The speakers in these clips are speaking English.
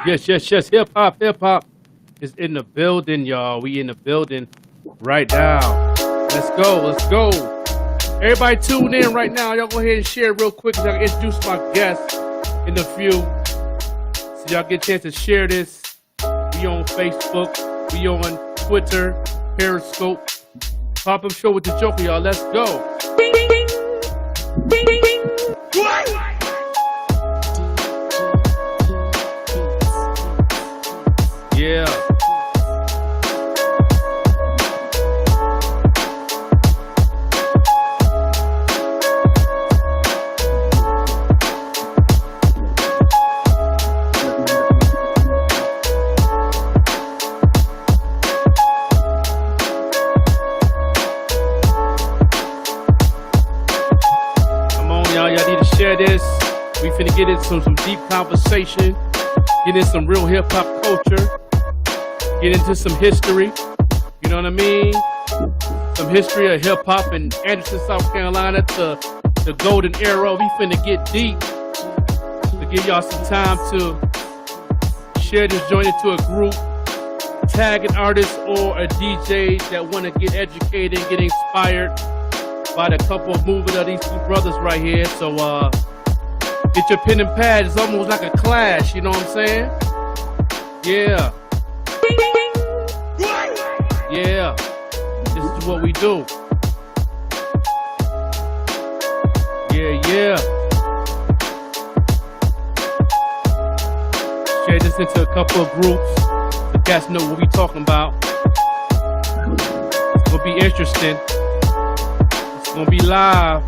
Yes, yes, yes. Hip hop is in the building, y'all. We in the building right now. Let's go, let's go. Everybody tune in right now. Y'all go ahead and share real quick. So I can introduce my guest in a few. So y'all get a chance to share this. We on Facebook. We on Twitter, Periscope. Pop-up show with the Joker, y'all. Let's go. Ding, ding, ding. Ding, ding, ding. Yeah. Come on, y'all. Y'all need to share this. We finna get into some deep conversation. Get in some real hip-hop culture. Get into some history. You know what I mean? Some history of hip-hop in Anderson, South Carolina to the golden era. We finna get deep. To give y'all some time to share this joint into a group. Tag an artist or a DJ that want to get educated, get inspired by the couple of movement of these two brothers right here. So get your pen and pad. It's almost like a clash, you know what I'm saying? Yeah. Yeah. This is what we do. Yeah, yeah. Share this into a couple of groups so guys know what we talking about. It's gonna be interesting. It's gonna be live.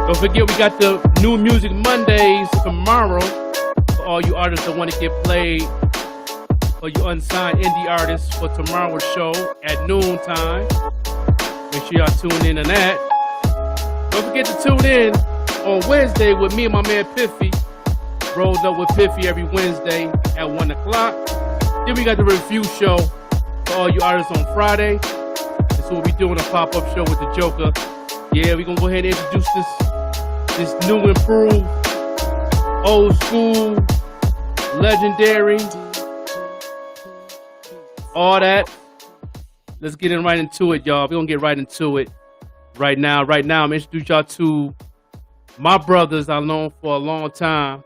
Don't forget we got the New Music Mondays tomorrow for all you artists that want to get played, or you unsigned indie artists for tomorrow's show at noon time. Make sure y'all tune in on that. Don't forget to tune in on Wednesday with me and my man Piffy. Rolled up with Piffy every Wednesday at 1 o'clock. Then we got the review show for all you artists on Friday. That's what we doing, a pop-up show with the Joker. Yeah, we gonna go ahead and introduce this new improved, old school, legendary, all that. Let's get in right into it, y'all. We're gonna get right into it right now. Right now, I'm gonna introduce y'all to my brothers I've known for a long time.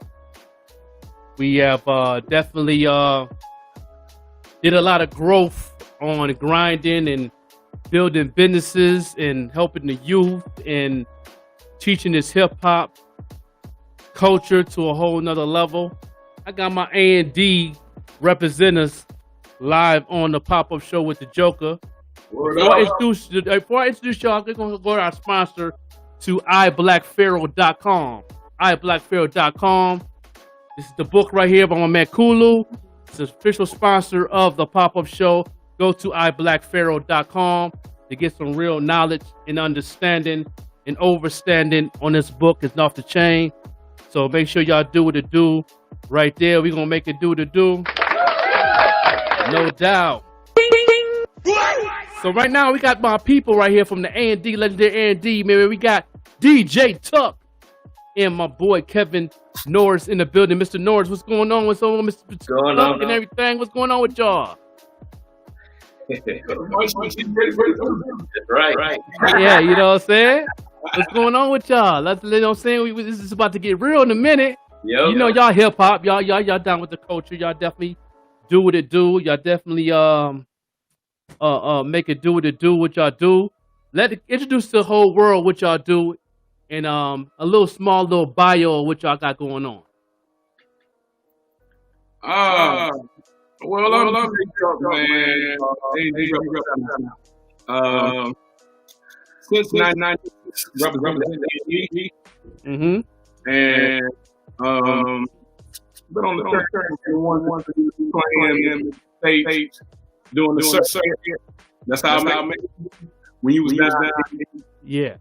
We have definitely did a lot of growth on grinding and building businesses and helping the youth and teaching this hip-hop culture to a whole nother level. I got my A&D representatives live on the pop-up show with the Joker. Before I introduce y'all, we're going to go to our sponsor to iblackpharaoh.com. iblackpharaoh.com. This is the book right here by my man Kulu. It's the official sponsor of the pop-up show. Go to iblackpharaoh.com to get some real knowledge and understanding and overstanding on this book. It's off the chain. So make sure y'all do what it do right there. We're going to make it do what it do. No doubt. So right now we got my people right here from the A&D, legendary A&D. Man, we got DJ Tuck and my boy Kevin Norris in the building. Mr. Norris, what's going on with someone, Mr. Tuck and everything? What's going on with y'all? Right. Yeah, you know what I'm saying? What's going on with y'all? You know what I'm saying? This is about to get real in a minute. Yo, you know, y'all hip hop, y'all down with the culture. Y'all definitely do what it do. Y'all definitely make it do what it do. What y'all do. Introduce the whole world what y'all do, and a small little bio of what y'all got going on. Well, I'm big truck, man. Since 1996, representing the Mm-hmm. and been on the one playing states, doing the circuit. That's how I met you. When you was down. Yeah.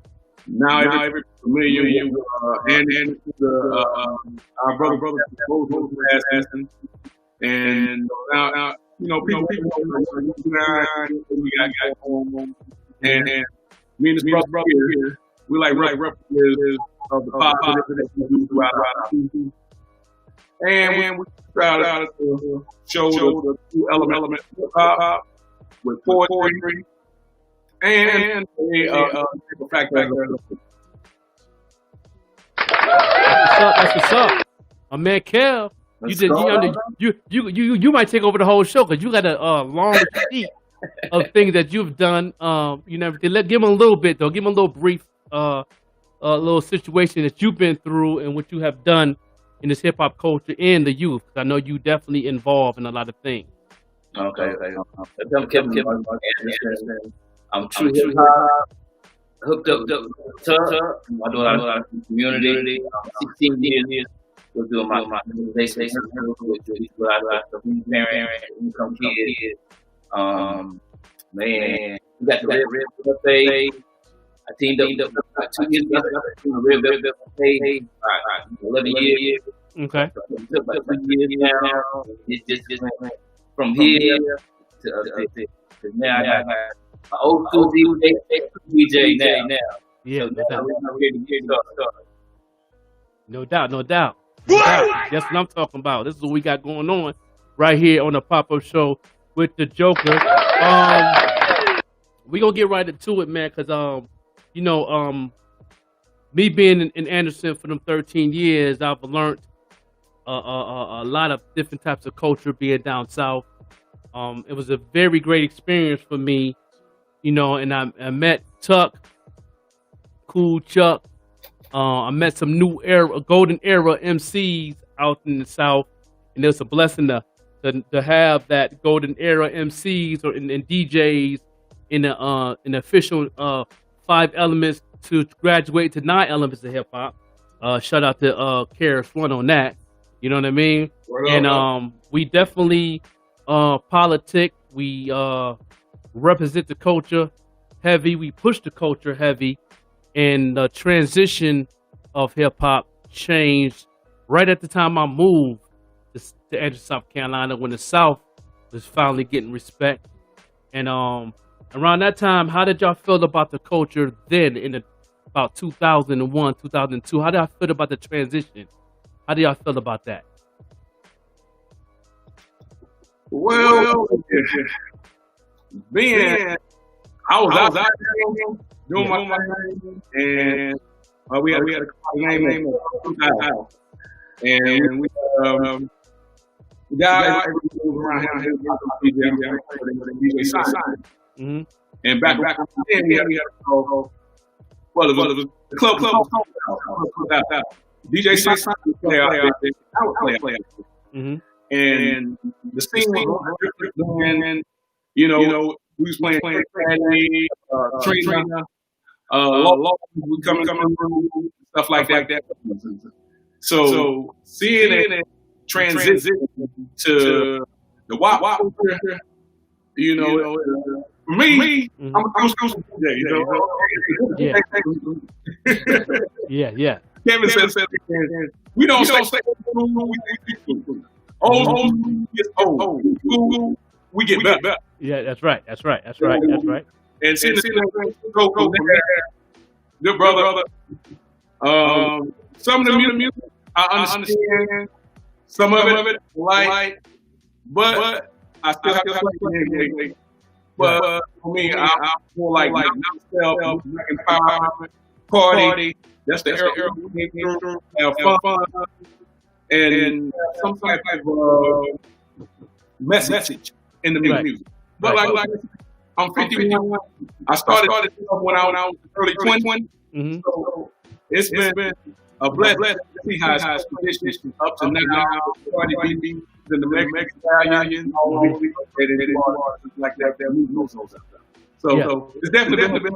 Now everybody's familiar with and our brother both passing. And now you know people know we got going on, and me and this brother here, we like representatives of the positive that we do throughout our community. And we try to show the two element of hip hop with poetry and the fact that That's what's up. My man Kev, you might take over the whole show because you got a long sheet of things that you've done. You know, give him a little bit though. Give him a little brief, little situation that you've been through and what you have done in this hip hop culture and the youth. I know you definitely involved in a lot of things. Okay. I'm true hip hop. Hooked up to I do a lot of community. 16 years. Was doing my basic with parent income kids. Man, we got the Red Buffet. I teamed up about 2 years ago. The Red Buffet. 11 years. Okay. It took about 2 years now. It's just went from here to now. I got my old school DJ now. Yeah, so no doubt. That's what I'm talking about. This is what we got going on right here on the pop-up show with the Joker. We gonna get right into it, man, because me being in Anderson for them 13 years, I've learned a lot of different types of culture being down south. It was a very great experience for me, and I met Tuck, Cool Chuck. I met some new era, golden era MCs out in the South, and it was a blessing to have that golden era MCs and DJs in the official 5 elements to graduate to 9 elements of hip hop. Shout out to KRS-One on that. You know what I mean? And we definitely politic. We represent the culture heavy. We push the culture heavy. And the transition of hip hop changed right at the time I moved to Anderson, South Carolina, when the South was finally getting respect. And around that time, how did y'all feel about the culture then in about 2001, 2002? How did y'all feel about the transition? How do y'all feel about that? Well, being I was out there doing my thing, and we had a name of and we got around here DJ Sign. And back then we had it was the club DJ Sign would play out there. I would play out there. And the scene was, and we was playing Caddy, Trina, we coming through, stuff like that. So seeing it transition to the WAP culture, for me, I'm still DJ, Yeah. Kevin said, we don't stay old is old. We get better. Yeah, that's right. And see the go there, good brother. Some of the music I understand, some of it like, but I still have to play. But for me, I feel like myself, empowerment, party. That's the era we came through. Have fun, and some type of message in the music. But like I'm 51. I started when I was early 20s. So it's been a blessing to see how it's transitioned up to now. Party BB and the Mexican Italian, like that. So it's definitely been.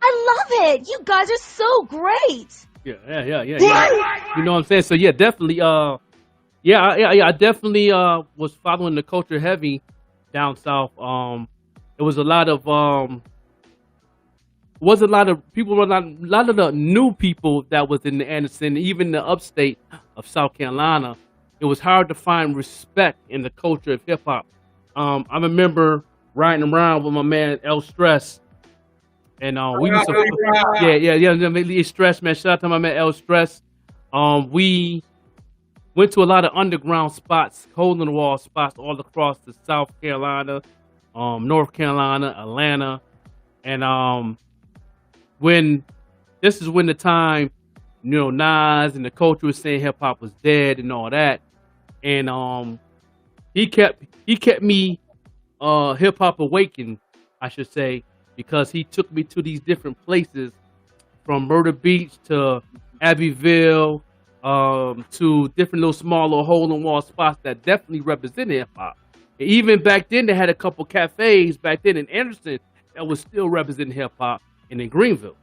I love it. You guys are so great. Yeah. You know what I'm saying? So yeah, definitely. I definitely was following the culture heavy down south. It was a lot of people, a lot of the new people that was in the Anderson, even the upstate of South Carolina. It was hard to find respect in the culture of hip hop. I remember riding around with my man L Stress, and we used to, yeah, Stress, man. Shout out to my man L Stress. We went to a lot of underground spots, hole in the wall spots all across the South Carolina, North Carolina, Atlanta, and when this is when the time, Nas and the culture was saying hip hop was dead and all that, and he kept me hip hop awakened, I should say, because he took me to these different places, from Murder Beach to Abbeville, to different little small little hole in the wall spots that definitely represented hip hop. Even back then, they had a couple cafes back then in Anderson that was still representing hip hop, and in Greenville.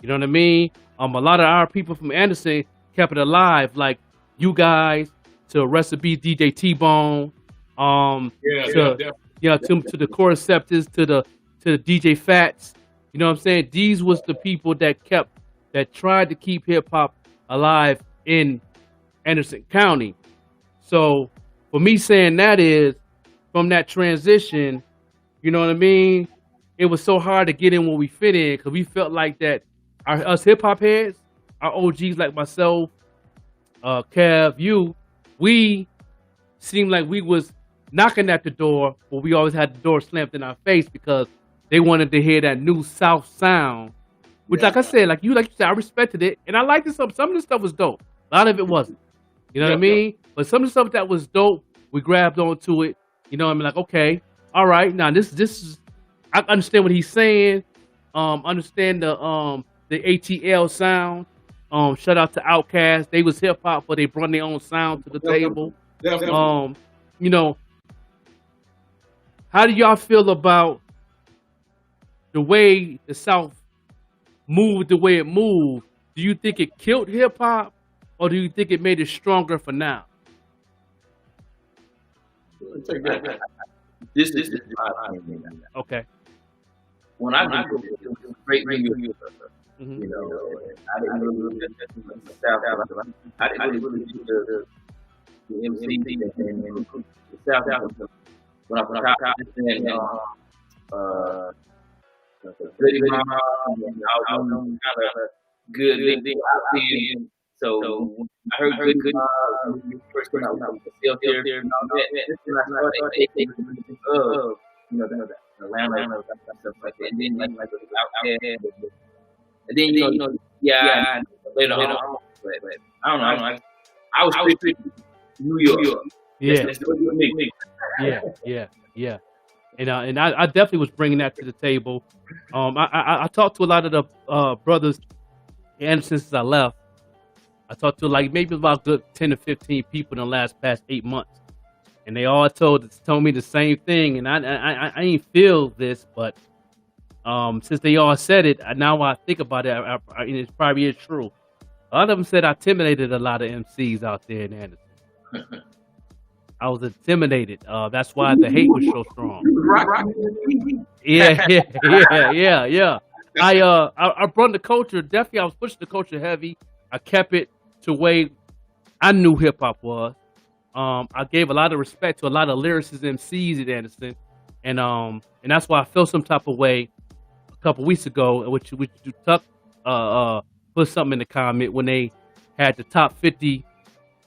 You know what I mean? A lot of our people from Anderson kept it alive, like you guys, to Recipe DJ T-Bone, to the Cordyceptors, to the DJ Fats. You know what I'm saying? These was the people that tried to keep hip hop alive in Anderson County. So for me saying that is, from that transition, you know what I mean? It was so hard to get in where we fit in, because we felt like that us hip hop heads, our OGs like myself, Kev, you, we seemed like we was knocking at the door, but we always had the door slammed in our face, because they wanted to hear that new South sound, which, like I said, like you said, I respected it, and I liked it. Some of the stuff was dope. A lot of it wasn't. You know what I mean? But some of the stuff that was dope, we grabbed onto it. You know what I mean? Like, okay, all right, now this is, I understand what he's saying. Understand the ATL sound. Shout out to Outkast. They was hip hop, but they brought their own sound to the table. You know, how do y'all feel about the way the South moved the way it moved? Do you think it killed hip hop, or do you think it made it stronger for now? This is my opinion. Okay. When I grew up, it was great New York. I didn't really get the South. I didn't really do the MC and the South. When I was listening, Goody Mob, and I was doing kind of good living out there. So I heard Goody Mob, first when I was still there and all that. This is when I started taking of, the Atlanta stuff like that. And then like the Outkast. And then later on, but I don't know. I was pretty New York. Yeah. That's what me. Yeah. And I definitely was bringing that to the table. I talked to a lot of the brothers, and since I left, I talked to maybe about good 10 to 15 people in the past 8 months, and they all told me the same thing. And I ain't feel this, but since they all said it, now I think about it, it probably is true. A lot of them said I intimidated a lot of MCs out there in Anderson. I was intimidated. That's why the hate was so strong. Yeah. I brought the culture. Definitely, I was pushing the culture heavy. I kept it to where I knew hip hop was. I gave a lot of respect to a lot of lyricists, MCs at Anderson, and that's why I felt some type of way a couple weeks ago, which Tuck put something in the comment when they had the top 50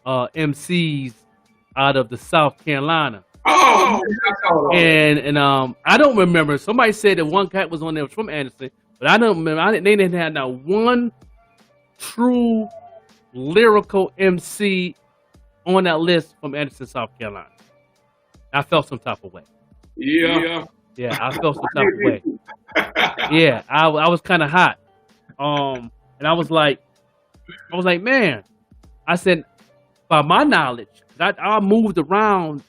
MCs out of the South Carolina. And I don't remember. Somebody said that one cat was on there from Anderson, but I don't remember. They didn't have not one true lyrical MC on that list from Anderson, South Carolina. I felt some type of way. Yeah, I felt some type of way. Yeah, I was kind of hot. And I was like, man, I said, by my knowledge, I moved around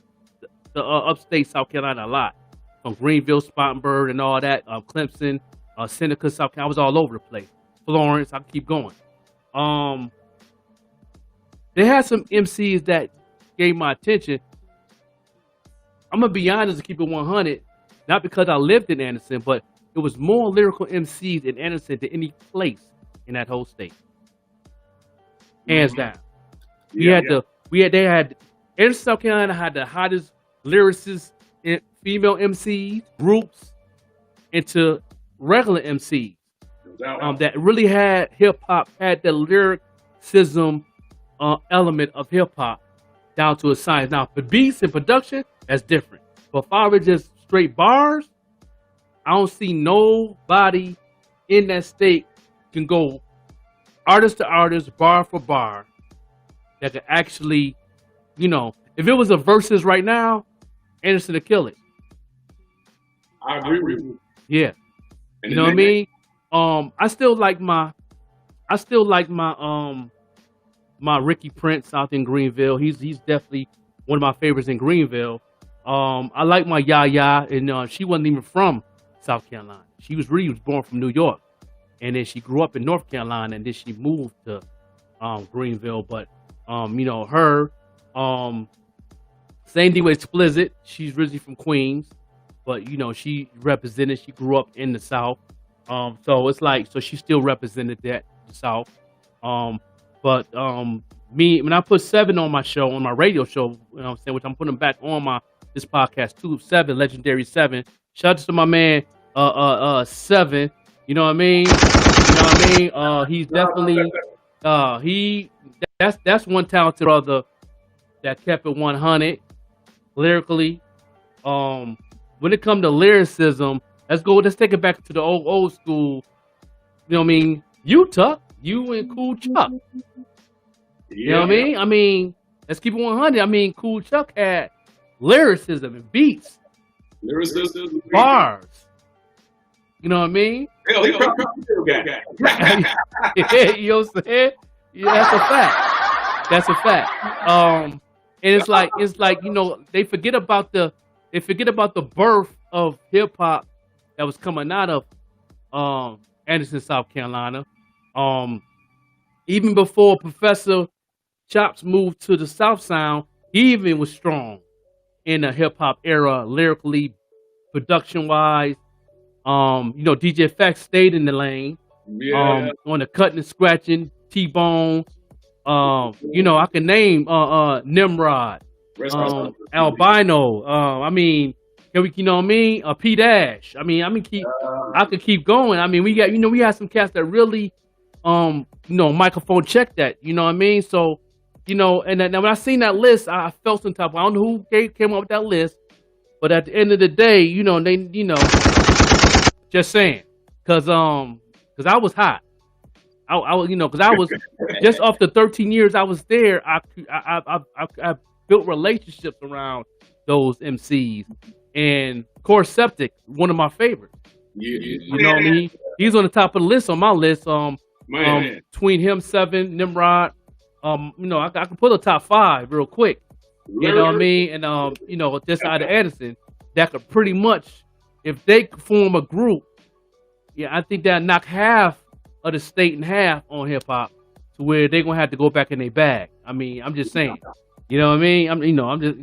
the upstate South Carolina a lot, from Greenville, Spartanburg, and all that, Clemson, Seneca, South Carolina. I was all over the place. Florence, I can keep going. They had some MCs that gave my attention. I'm gonna be honest and keep it 100, not because I lived in Anderson, but it was more lyrical MCs in Anderson than any place in that whole state, hands down. Anderson, South Carolina had the hottest lyricists female MCs, groups, into regular MCs. That really had hip hop, had the lyricism element of hip hop down to a science. Now, for beats and production, that's different. But if I were just straight bars, I don't see nobody in that state can go artist to artist, bar for bar, that could actually, if it was a versus right now, Anderson would kill it. I agree with you. Yeah. You know what I mean? I still like my my Ricky Prince out in Greenville. He's definitely one of my favorites in Greenville. I like my Yaya, and she wasn't even from South Carolina. She was born from New York, and then she grew up in North Carolina, and then she moved to Greenville. But her same thing with Explicit. She's originally from Queens, but she represented. She grew up in the South, so it's like she still represented the South. But me, when I put 7 on my show, on my radio show, which I'm putting back on this podcast too, 7, Legendary 7. Shout out to my man 7. You know what I mean? He's definitely that's one talented brother that kept it 100 lyrically. When it comes to lyricism, let's take it back to the old school. You know what I mean? You and Cool Chuck. You know what I mean? Let's keep it 100. Cool Chuck had lyricism and beats. Lyricism, bars. You know what I mean? Hell, he probably guy. You know what I'm saying? Yeah, that's a fact. And it's like they forget about the birth of hip hop that was coming out of Anderson, South Carolina. Even before Professor Chops moved to the South Sound, he even was strong in the hip hop era, lyrically, production wise. DJ Fax stayed in the lane. Yeah. On the cutting and scratching, T-Bone. I can name Nimrod, Albino. Can we, P Dash. I could keep going. We got, we had some cats that really, microphone checked that. You know what I mean? So, and then when I seen that list, I felt some type. I don't know who came up with that list, but at the end of the day, just saying, cause I was hot. I cause I was just off the 13 years I was there. I built relationships around those MCs, and Core Septic, one of my favorites. Yeah. You know what I mean? He's on the top of the list on my list. Between him, 7, Nimrod. I can put a top 5 real quick. You know what I mean? And this side of Anderson, that could pretty much, if they form a group, I think that knock half of the state in half on hip hop, to where they're gonna have to go back in their bag. I'm just saying. You know what I mean? I'm just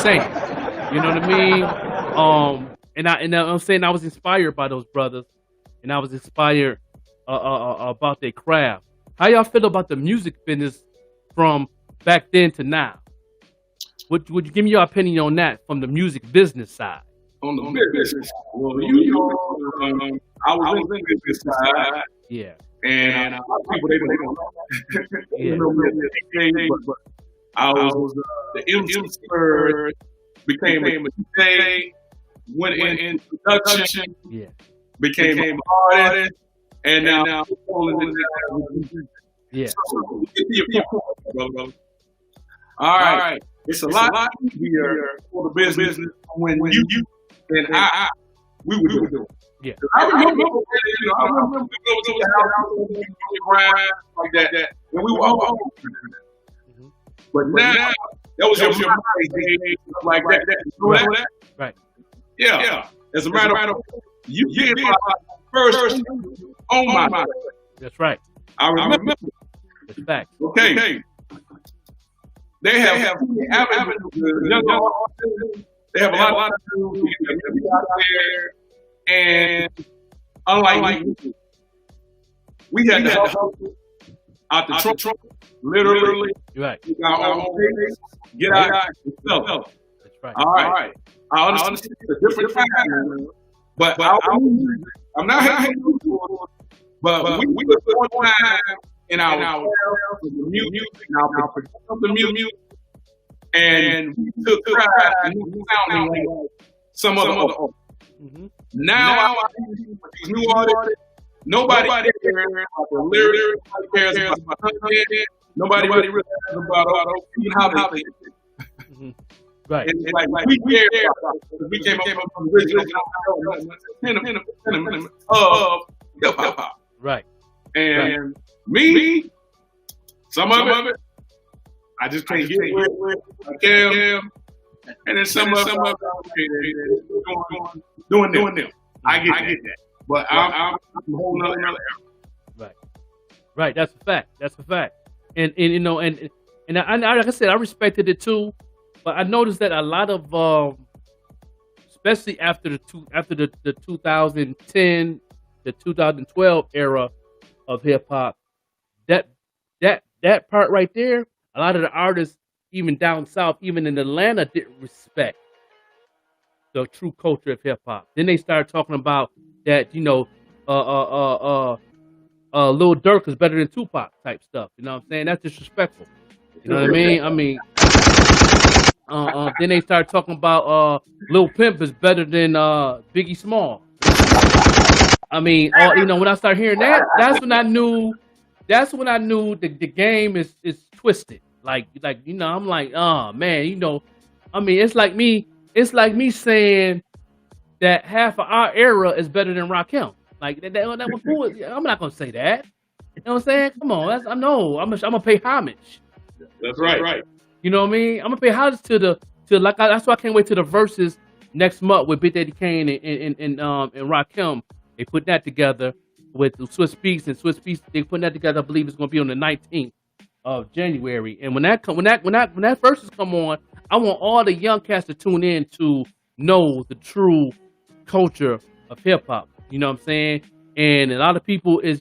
saying. You know what I mean? And I'm saying I was inspired by those brothers, and I was inspired about their craft. How y'all feel about the music business from back then to now? Would you give me your opinion on that from the music business side? On the business, well, I was in the business side. Yeah. And a lot of people, they don't know. Yeah. But I was the MC first, became a DJ, went in production, became an artist, and now I'm falling in the yeah. All right. It's a lot easier for the business when you and we would do it. Yeah. I remember, we go to the house, grind like that, and we were all Mm-hmm. But now, that was your mind like that. You know that? Right. Yeah. As a matter of fact, you did my first on my mind. That's right. I remember. That's fact. Okay. They have avenues. They have a lot of dudes out there, and unlike we had to hustle out the trunk literally. Right. We got our own pace. Get out and sell. That's right. All right. I understand it's a different time, but I'm not hating on you, but we was one time in our music, now production of the music, and we took pride in sounding like some other artists. Mm-hmm. Now these new artists, nobody cares about the lyrics, nobody cares about the content, nobody really cares about even how they. Mm-hmm. Right. And it's like we care about it because we came up from the original of hip hop. Right. And me, some of it, I just can't get with. I can, and then some of it, doing them. I get that. But I'm a whole nother era. Right. Right. That's a fact. That's a fact. And you know, and I, like I said, I respected it too. But I noticed that a lot of, especially after the 2010, the 2012 era of hip hop, that part right there, a lot of the artists, even down south, even in Atlanta, didn't respect the true culture of hip hop. Then they started talking about that, you know, Lil Durk is better than Tupac type stuff. You know what I'm saying? That's disrespectful. You know what I mean? Then they started talking about Lil Pimp is better than Biggie Small. I mean, you know, when I started hearing that, that's when I knew the game is twisted. Like you know, I'm like, oh man, you know, I mean, it's like me saying that half of our era is better than Rakim. Like that was cool. I'm not gonna say that. You know what I'm saying? Come on, I'm gonna pay homage. That's right. You know what I mean? I'm gonna pay homage that's why I can't wait to the verses next month with Big Daddy Kane and Rakim. They put that together with Swiss Beats and Swiss Beats. They put that together. I believe it's gonna be on the 19th of January. And when that verses come on, I want all the young cats to tune in to know the true culture of hip hop. You know what I'm saying? And a lot of people is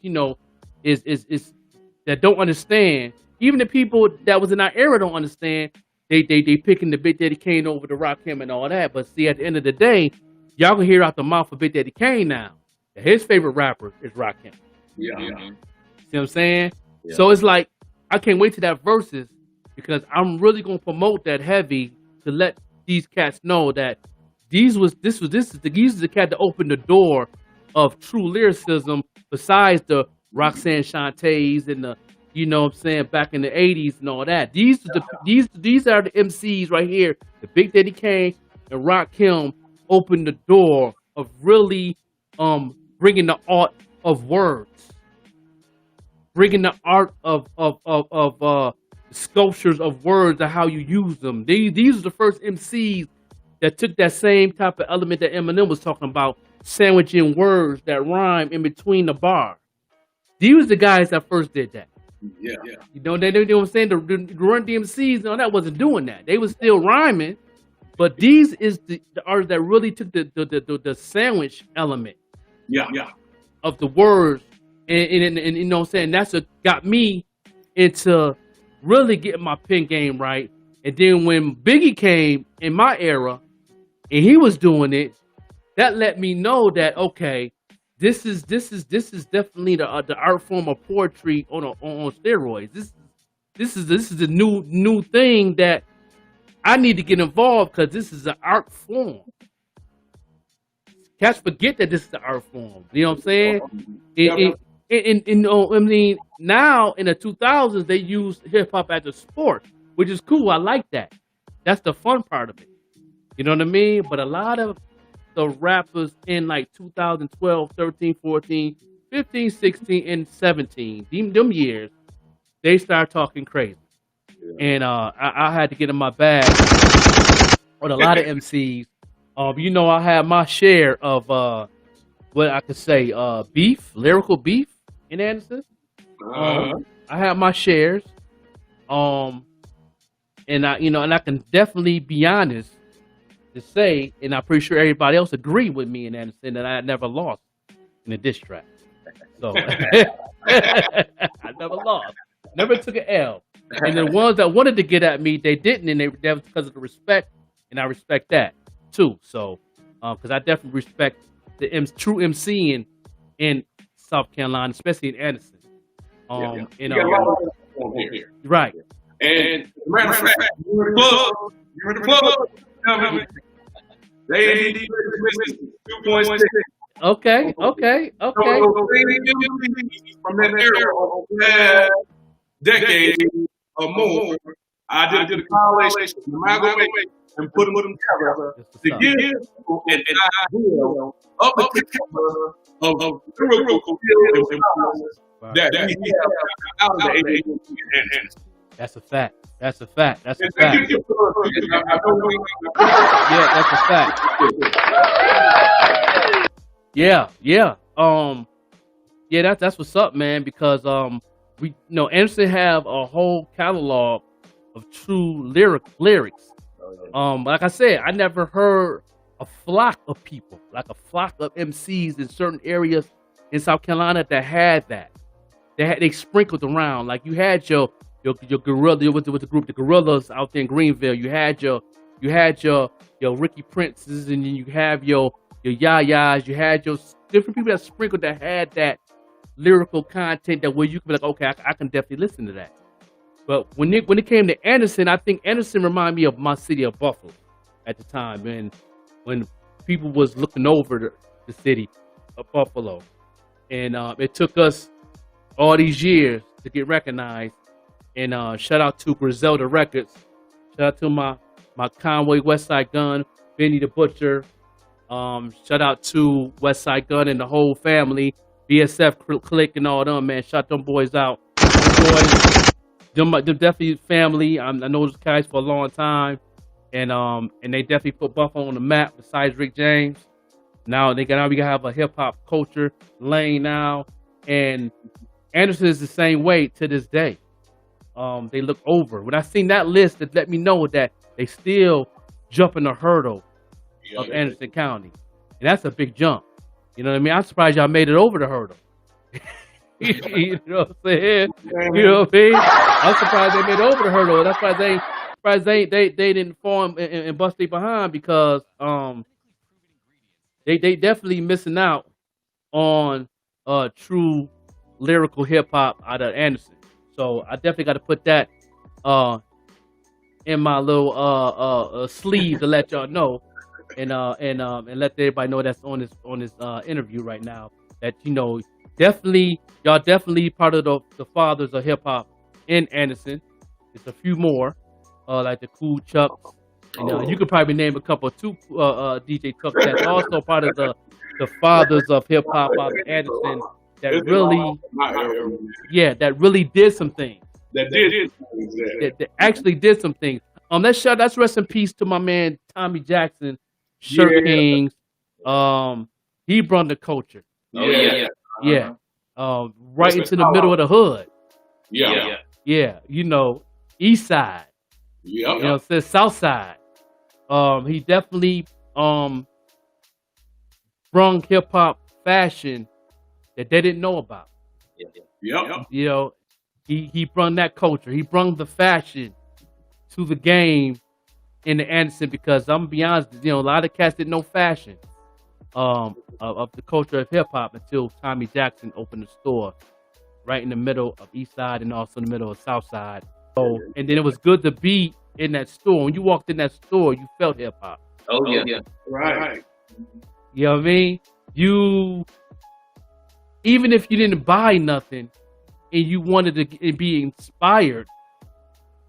that don't understand. Even the people that was in our era don't understand. They picking the Big Daddy Kane over the Rakim and all that. But see, at the end of the day, y'all can hear out the mouth of Big Daddy Kane now that his favorite rapper is Rakim. Yeah. See what I'm saying? Yeah. So it's like I can't wait to that verses because I'm really gonna promote that heavy to let these cats know that this is the cat that opened the door of true lyricism besides the Roxanne Shantays and the, you know what I'm saying, back in the 80s and all that. These are the MCs right here. The Big Daddy Kane and Rakim opened the door of really bringing the art of words, bringing the art of sculptures of words and how you use them. These are the first MCs that took that same type of element that Eminem was talking about, sandwiching words that rhyme in between the bars. These were the guys that first did that. Yeah. You know, they know what I'm saying? The Run DMCs and all that wasn't doing that. They was still rhyming, but these is the artists that really took the sandwich element of the words and you know what I'm saying? That's what got me into really getting my pen game right. And then when Biggie came in my era and he was doing it, that let me know that okay, this is definitely the art form of poetry on steroids. This is the new thing that I need to get involved because this is an art form. Cats forget that this is the art form. You know what I'm saying? I mean, now in the 2000s they use hip hop as a sport, which is cool. I like that. That's the fun part of it. You know what I mean? But a lot of the rappers in like 2012, 13, 14, 15, 16, and 17, them years, they start talking crazy. Yeah. And I had to get in my bag on a lot of MCs. You know, I had my share of what I could say, beef, lyrical beef in Anderson. I had my shares. And I can definitely be honest to say, and I'm pretty sure everybody else agreed with me in Anderson that I had never lost in a diss track. So I never lost, never took an L. And the ones that wanted to get at me, they didn't, and that was because of the respect, and I respect that too. So, because I definitely respect the true MCing in South Carolina, especially in Anderson. You And got a lot of on here. right. And matter of fact, you're in the club. They need 2.6. Okay. So, from that era of last decade or more, I did a compilation, amalgamate, and put them together to give people an idea of the caliber of lyrical skill and powers that we have out of the 80s. That's a fact. That's a fact. Yeah, Yeah, that's a fact. Yeah. Yeah, that's what's up, man. Because we Anderson have a whole catalog of true lyrics. Like I said, I never heard a flock of people, like a flock of MCs in certain areas in South Carolina that had that. They sprinkled around. Like you had your gorilla with the group, the Gorillas out there in Greenville. You had your Ricky Princes, and then you have your Yayas. You had your different people that sprinkled that had that lyrical content that where you could be like, okay, I can definitely listen to that. But when it came to Anderson, I think Anderson reminded me of my city of Buffalo at the time, and when people was looking over the city of Buffalo, and it took us all these years to get recognized. And shout out to Griselda Records. Shout out to my Conway Westside Gun, Benny the Butcher. Shout out to Westside Gun and the whole family, BSF Click and all them, man. Shout them boys out. Them definitely family. I know those guys for a long time, and they definitely put Buffalo on the map. Besides Rick James, now we gotta have a hip hop culture lane now, and Anderson is the same way to this day. They look over. When I seen that list, it let me know that they still jumping the hurdle of Anderson County, and that's a big jump. You know what I mean? I'm surprised y'all made it over the hurdle. You know what I'm saying? You know what I mean? I'm surprised they made it over the hurdle. That's why they didn't form and bust their behind, because they definitely missing out on true lyrical hip hop out of Anderson. So I definitely got to put that in my little sleeve to let y'all know, and let everybody know that's on this interview right now, that y'all definitely part of the fathers of hip hop in Anderson. There's a few more like the Cool Chucks, and you could probably name a couple too. DJ Tuck that's also part of the fathers of hip hop out of Anderson. That really did some things. That actually did some things. That's rest in peace to my man Tommy Jackson, Shirt Kings. He brought the culture. Right into the middle of the hood. East side. Says South side. He definitely brung hip hop fashion that they didn't know about. He brung that culture. He brung the fashion to the game in the Anderson, because I'm gonna be honest, a lot of cats didn't know fashion of the culture of hip hop until Tommy Jackson opened the store right in the middle of East Side and also in the middle of South Side. So, and then it was good to be in that store. When you walked in that store, you felt hip hop. Right. You know what I mean? Even if you didn't buy nothing and you wanted to be inspired,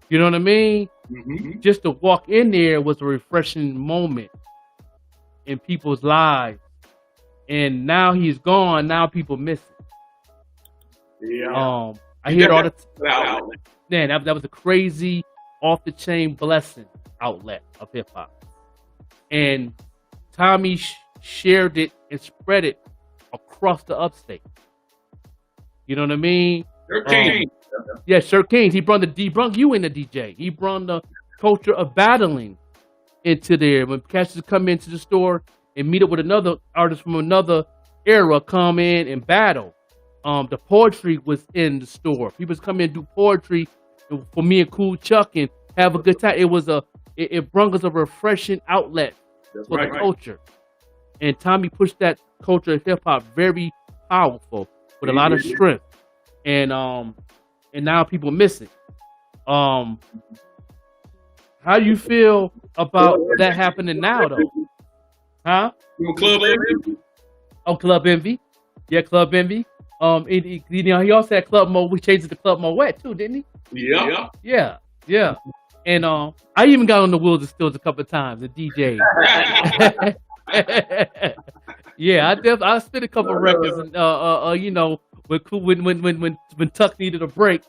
you know what I mean? Mm-hmm. Just to walk in there was a refreshing moment in people's lives. And now he's gone. Now people miss it. I hear it all the time. Man, that was a crazy, off the chain blessing outlet of hip hop. And Tommy shared it and spread it across the upstate. You know what I mean? Shirt King. Shirt Kings. He brung you in the DJ. He brought the culture of battling into there. When cats come into the store and meet up with another artist from another era, come in and battle. The poetry was in the store. People come in and do poetry for me and Cool Chuck and have a good time. It brought us a refreshing outlet for the culture. And Tommy pushed that culture of hip hop very powerful with a lot of strength. And now people miss it. How do you feel about that happening now though? Huh? Club Envy? Oh, Club Envy. Yeah, Club Envy. He also had Club Mo. We changed it to Club Moet too, didn't he? Yeah. Yeah. And I even got on the Wheels and Stills a couple of times, the DJ. Yeah, I spit a couple of records, and you know, when Tuck needed a break,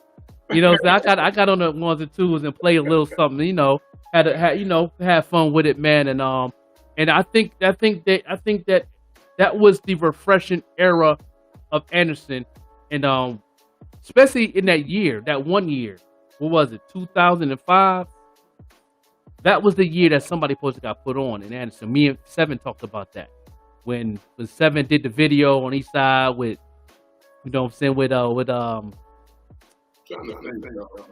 you know, so I got on the ones and twos and played a little something, you know, had fun with it, man, and I think that was the refreshing era of Anderson, and especially in that year, that 1 year. What was it, 2005? That was the year that somebody supposed to got put on in Anderson. Me and Seven talked about that. When Seven did the video on East Side with, you know what I'm saying, with what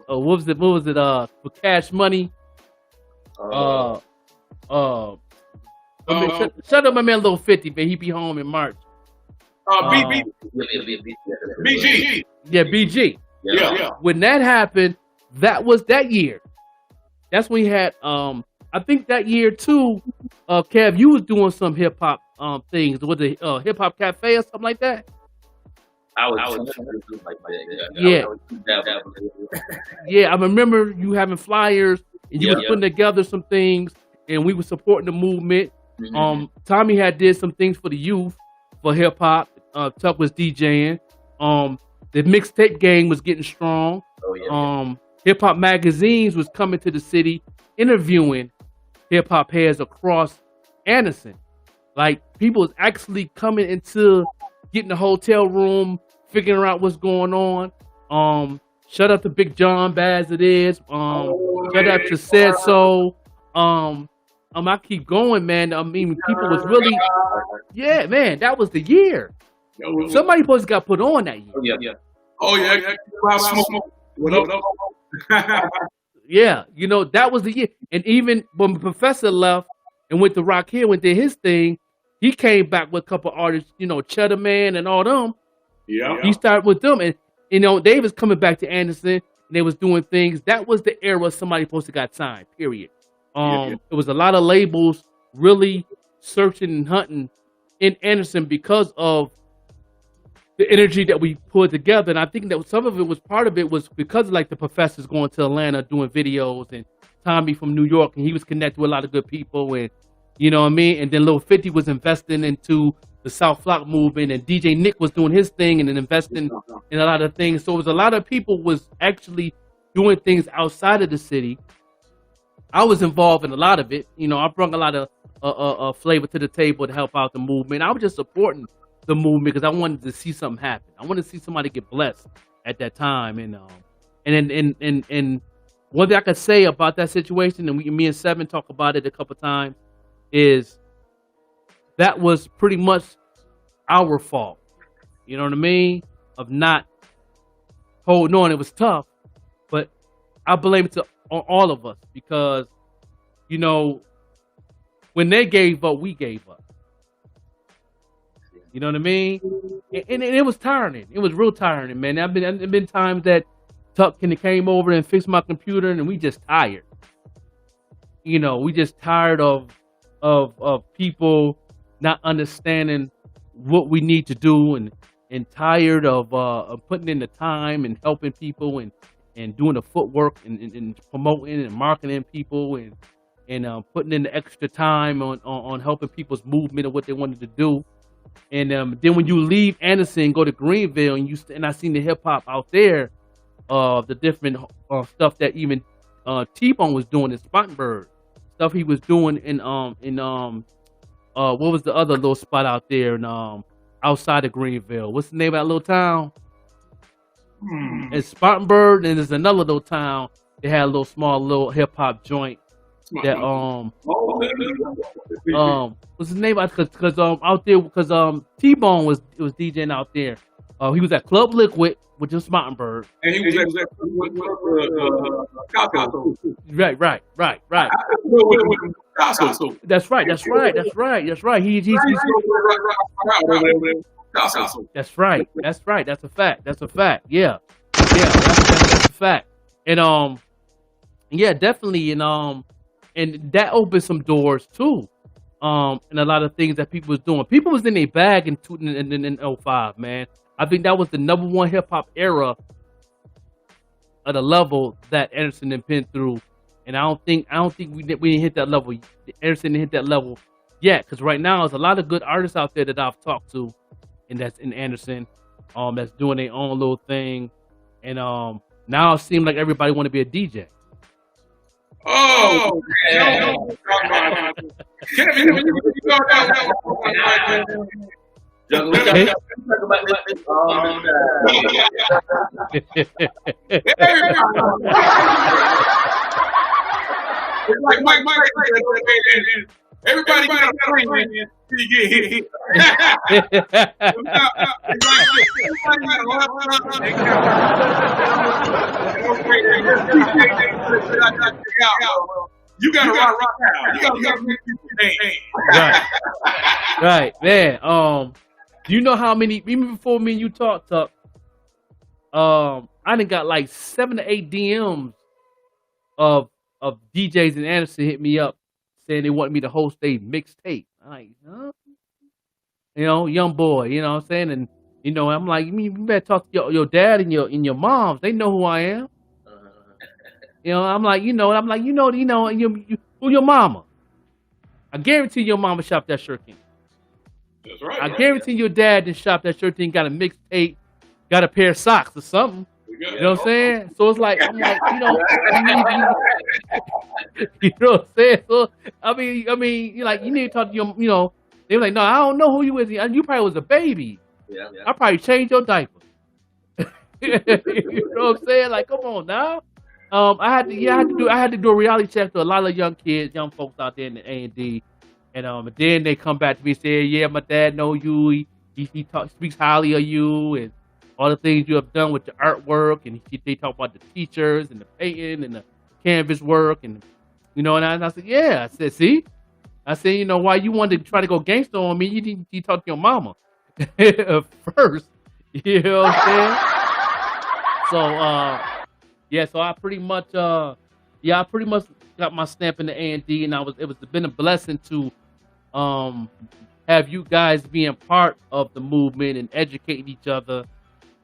was it, for Cash Money? Shut up, my man, Lil 50, man. He be home in March. BG. Yeah, BG. Yeah. When that happened, that was that year. That's when he had I think that year too, Kev, you was doing some hip hop things. Was it Hip Hop Cafe or something like that? I was like that. Yeah. Yeah, I remember you having flyers and you was putting together some things and we were supporting the movement. Mm-hmm. Tommy had did some things for the youth for hip hop. Tuck was DJing. The mixtape gang was getting strong. Oh, yeah. Hip hop magazines was coming to the city, interviewing hip hop heads across Anderson. Like people was actually coming into getting the hotel room, figuring out what's going on. Shout out to Big John Baz it is. Shout out to Said So. I keep going, man. I mean, people was really, yeah, man. That was the year. Somebody supposed to got put on that year. Oh yeah. What up? Yeah, you know, that was the year. And even when the Professor left and went to Rock Hill and did his thing, he came back with a couple artists, you know, Cheddar Man and all them. Yeah. He started with them. And, you know, they was coming back to Anderson and they was doing things. That was the era somebody supposed to got signed, period. It was a lot of labels really searching and hunting in Anderson because of the energy that we put together. And I think that some of it was part of it was because of like the Professors going to Atlanta doing videos and Tommy from New York, and he was connected with a lot of good people, and you know what I mean? And then Lil 50 was investing into the South Flock movement, and DJ Nick was doing his thing and then investing in a lot of things. So it was a lot of people was actually doing things outside of the city. I was involved in a lot of it. You know, I brought a lot of flavor to the table to help out the movement. I was just supporting the movement because I wanted to see something happen. I wanted to see somebody get blessed at that time. And one thing I could say about that situation, and me and Seven talk about it a couple times, is that was pretty much our fault. You know what I mean? Of not holding on. It was tough, but I blame it on all of us because, you know, when they gave up, we gave up. You know what I mean? And it was tiring. It was real tiring, man. There been times that Tuck came over and fixed my computer, and we just tired. You know, we just tired of people not understanding what we need to do, and tired of putting in the time and helping people and doing the footwork and promoting and marketing people and putting in the extra time on helping people's movement of what they wanted to do. And then when you leave Anderson, go to Greenville, and I seen the hip hop out there, the different stuff that even T-Bone was doing in Spartanburg, stuff he was doing in what was the other little spot out there in outside of Greenville? What's the name of that little town? It's Spartanburg, and there's another little town that had a little small little hip hop joint. That what's his name? Because out there, because T-Bone was DJing out there. He was at Club Liquid with just Smartenberg. And he was at Costco. Right. Costco. That's right. He's That's right. That's a fact. Yeah. That's a fact. And yeah, definitely. And that opened some doors too. And a lot of things that people was doing. People was in their bag in 05, man. I think that was the #1 hip hop era at a level that Anderson had been through. And I don't think we didn't hit that level. Anderson didn't hit that level yet. Because right now there's a lot of good artists out there that I've talked to, and that's in Anderson, that's doing their own little thing. And now it seems like everybody want to be a DJ. Oh, man. It's like Mike. Everybody got a friend until you get hit. You got to rock out. You got to make your Right, man. Do you know how many? Even before me and you talked, I done got like 7 to 8 DMs of DJs and Anderson hit me up saying they want me to host a mixtape. I'm like, huh? You know, young boy. You know what I'm saying? And you know, I'm like, you better talk to your dad and your moms. They know who I am. You know, I'm like, who your mama? I guarantee your mama shopped that shirt king. That's right. I guarantee your dad didn't shop that shirt king, got a mixtape, got a pair of socks or something. You know what I'm saying? So it's like, I'm like, you know what I'm saying? So I mean, you like, you need to talk to your, they were like, no, I don't know who you is. You probably was a baby. Yeah. I probably changed your diaper. You know what I'm saying? Like, come on now. I had to do a reality check to a lot of young kids, young folks out there in the A&D, and then they come back to me and say, yeah, my dad know you. He speaks highly of you and all the things you have done with your artwork, and they talk about the teachers and the painting and the canvas work, and and I said, yeah. I said, see, why you wanted to try to go gangster on me? You talk to your mama first. You know what I'm saying? So yeah, so I pretty much got my stamp in the A&D, and it's been a blessing to have you guys being part of the movement and educating each other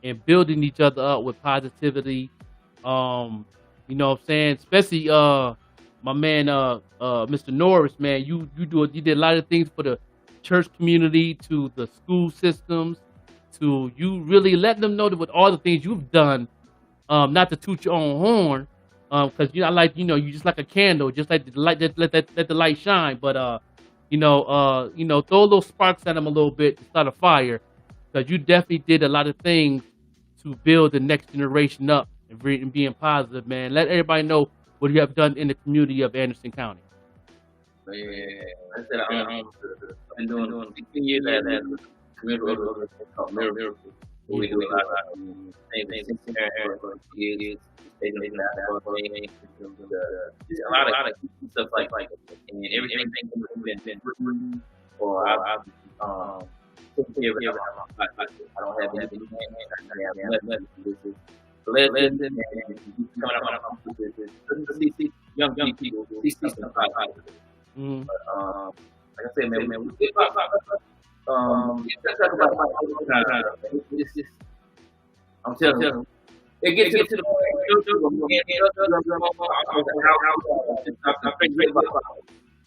and building each other up with positivity. You know what I'm saying? Especially my man Mr. Norris, man, you did a lot of things for the church community, to the school systems, to you really letting them know that with all the things you've done, not to toot your own horn, because you just like a candle, just like the light, let the light shine. But throw a little sparks at them a little bit to start a fire, because you definitely did a lot of things to build the next generation up and being positive, man. Let everybody know what you have done in the community of Anderson County. Yeah, I said I've been doing 15 years at that community called Miracle. We do a lot of things in there for kids. They do a lot of stuff like and everything we've been written, or I've taken care of. I don't have anything. I have nothing. Listen, coming up to see young people see stuff positive. But like I said, man, we get talk about it's just, I'm telling you, it gets to the point.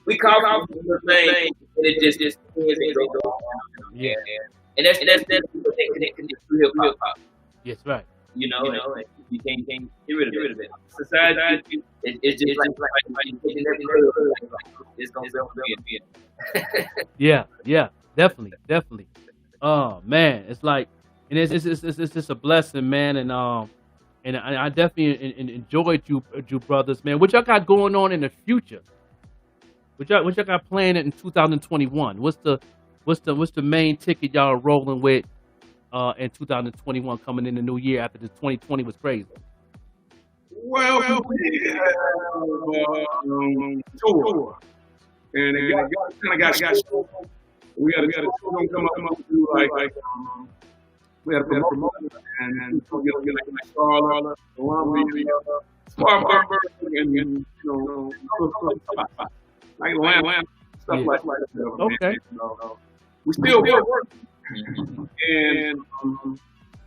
We call the thing, and it just yeah, and that's the thing that can do hip hop. Yes, right. You can't get rid of it. Society, it's just like you taking that, it's gonna be Yeah, definitely. Oh man, it's like, and it's just a blessing, man, and I definitely enjoyed you brothers, man. What y'all got going on in the future? What y'all got planned in 2021? What's the main ticket y'all are rolling with in 2021 coming in the new year after the 2020 was crazy? Well, we have tour, and it kind of got short. We had a tour gonna come up and do like we had a promotion and get like Charlotte, Columbia, Spartanburg, and you know like Atlanta, stuff like that. Okay. We still working, and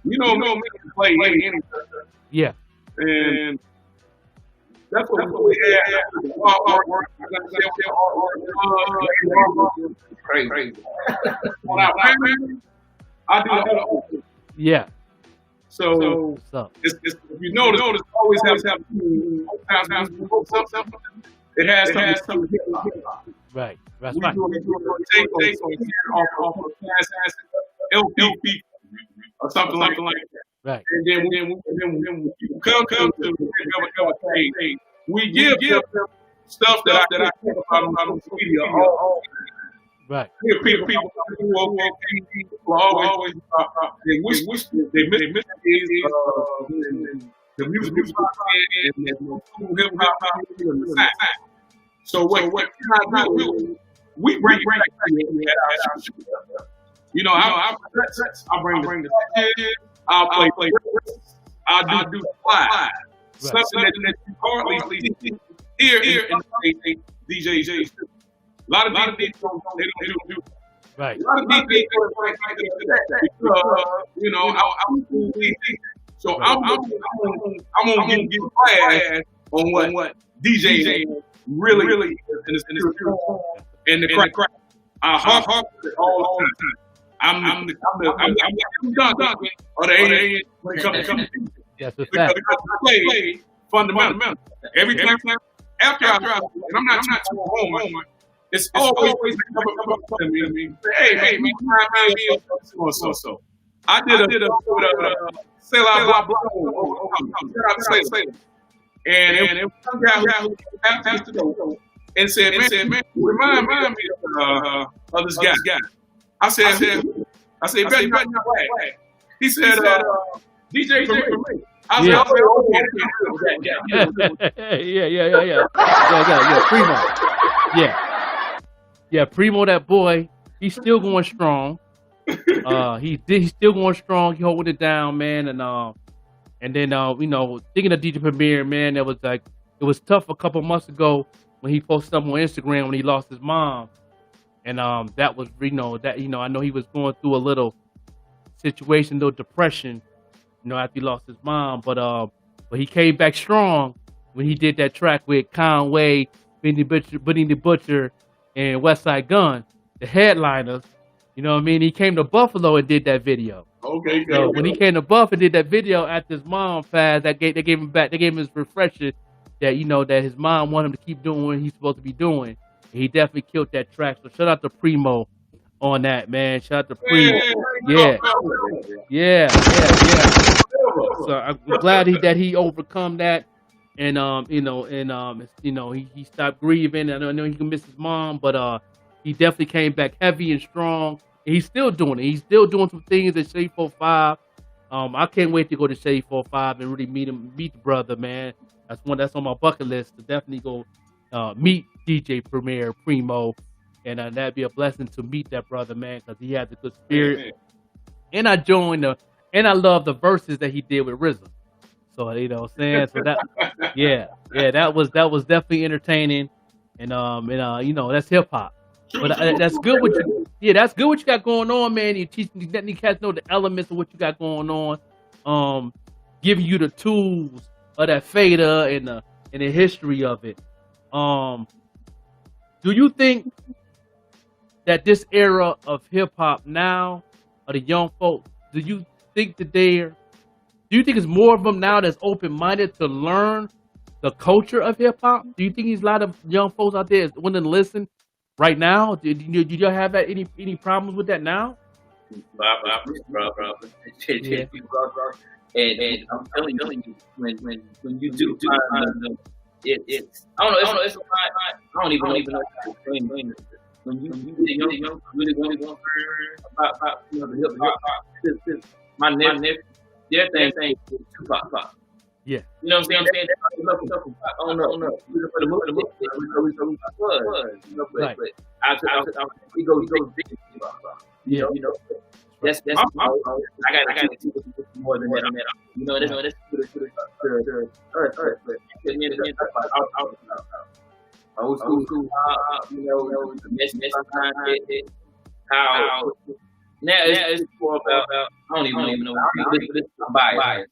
you know me can play any. Yeah. And that's what we had. Crazy. When I do the whole thing. Yeah. So it's, if you notice, always have something. It has something. Right. That's We right. do a take off of LP or something like that. Right. And then when people come to the we give them stuff that I talk about on social media. Right. People always they wish they miss the music and hip hop and the sound. So what I do, we bring it back. You know, I bring the I'll play. I'll do fly. Something that you hardly hear in DJs. A lot of DJs don't do. Right. A lot of DJs don't like that. You know, I'm so I'm gonna get class on what DJ really is in the spirit and the crack. I harp it all the time. I'm done or the A when it comes to Yes, it's because that. I play fundamental. Every time after I and I'm not too home, it's always come up to me. Hey, man, so. I did a say blah blah. And it was some guy who passed the door and said, man, remind me of this guy. I said, you better not play. He said, DJ for me. I said, Yeah. Primo. Yeah, Primo, that boy, he's still going strong. He's still going strong. He holding it down, man. And then you know, thinking of DJ Premier, man, it was tough a couple months ago when he posted something on Instagram when he lost his mom. And that was, I know he was going through a little situation, little depression, after he lost his mom. But he came back strong when he did that track with Conway, Benny the Butcher, and Westside Gun, the headliners. You know what I mean? He came to Buffalo and did that video. Okay. So when he came to Buff and did that video after his mom passed, they gave him back. They gave him his refresher that that his mom wanted him to keep doing what he's supposed to be doing. He definitely killed that track. So shout out to Primo on that, man. Shout out to Primo. Yeah. So I'm glad that he overcome that, and he stopped grieving. I know he can miss his mom, but he definitely came back heavy and strong. And he's still doing it. He's still doing some things at Shade 45. I can't wait to go to Shade 45 and really meet the brother, man. That's on my bucket list to definitely go meet DJ Premier Primo, and that'd be a blessing to meet that brother, man, because he has a good spirit. And I love the verses that he did with RZA. So you know what I'm saying. So that was definitely entertaining, and that's hip hop. But that's good what you got going on, man. You letting these cats know the elements of what you got going on, giving you the tools of that fader and the history of it. Do you think that this era of hip hop now, of the young folks, do you think it's more of them now that's open minded to learn the culture of hip hop? Do you think there's a lot of young folks out there willing to listen right now? Did y'all have that any problems with that now? Yeah. And I'm telling you, when you do find it's I don't know, it's I don't even know how to explain it. when you really young, really want to learn about the hip hop. My nephew, their thing is Tupac. Yeah. You know what I'm saying? I don't know. For the movie, but we go big. You know. That's I got to see more than that. You know, that's the earth. But old school, you know, the message behind it, how now it's more about I don't even know. I'm biased.